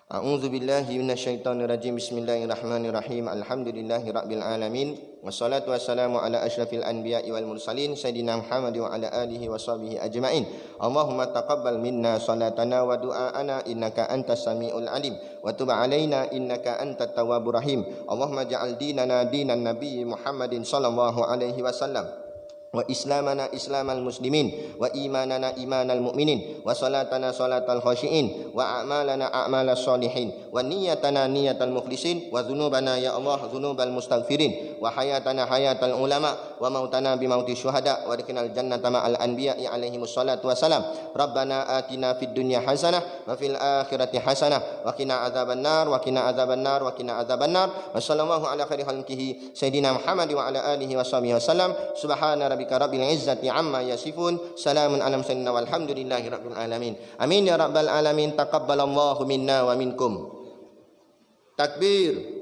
A'udzu billahi minasyaitonir rajim. Bismillahirrahmanirrahim. Alhamdulillahi rabbil alamin. Wassalatu wassalamu ala asyrafil anbiya'i wal mursalin sayyidina Muhammad wa ala alihi washabihi ajmain. Allahumma taqabbal minna salatana wa du'aana innaka antas samiul alim wa tub alaina innaka antat tawwabur rahim. Allahumma ja'al dinana dinan nabiy Muhammadin sallallahu alaihi wasallam, wa islamana islamal muslimin, wa imanana imanal mu'minin, wa salatana salatal khashiin, wa a'malana a'malas solihin, wa niyatana niyatal mukhlisin, wa dhunubana ya Allah dhunubal mustaghfirin, wa hayatana hayatal ulama, wa mautana bi mauti syuhada wa adkhilnal jannata ma'al anbiya'i alaihimus salatu wassalam. Rabbana atina fid dunya hasanah wa fil akhirati hasanah wa qina adzabannar wa qina adzabannar wa qina adzabannar. Wa sallallahu ala khairi khalqihi sayidina Muhammad wa ala alihi washabihi wasallam. Subhana rabbika rabbil izzati amma yasifun. Salamun ala mursalin walhamdulillahi rabbil alamin. Amin ya rabbal alamin. Taqabbalallahu minna wa minkum. Takbir.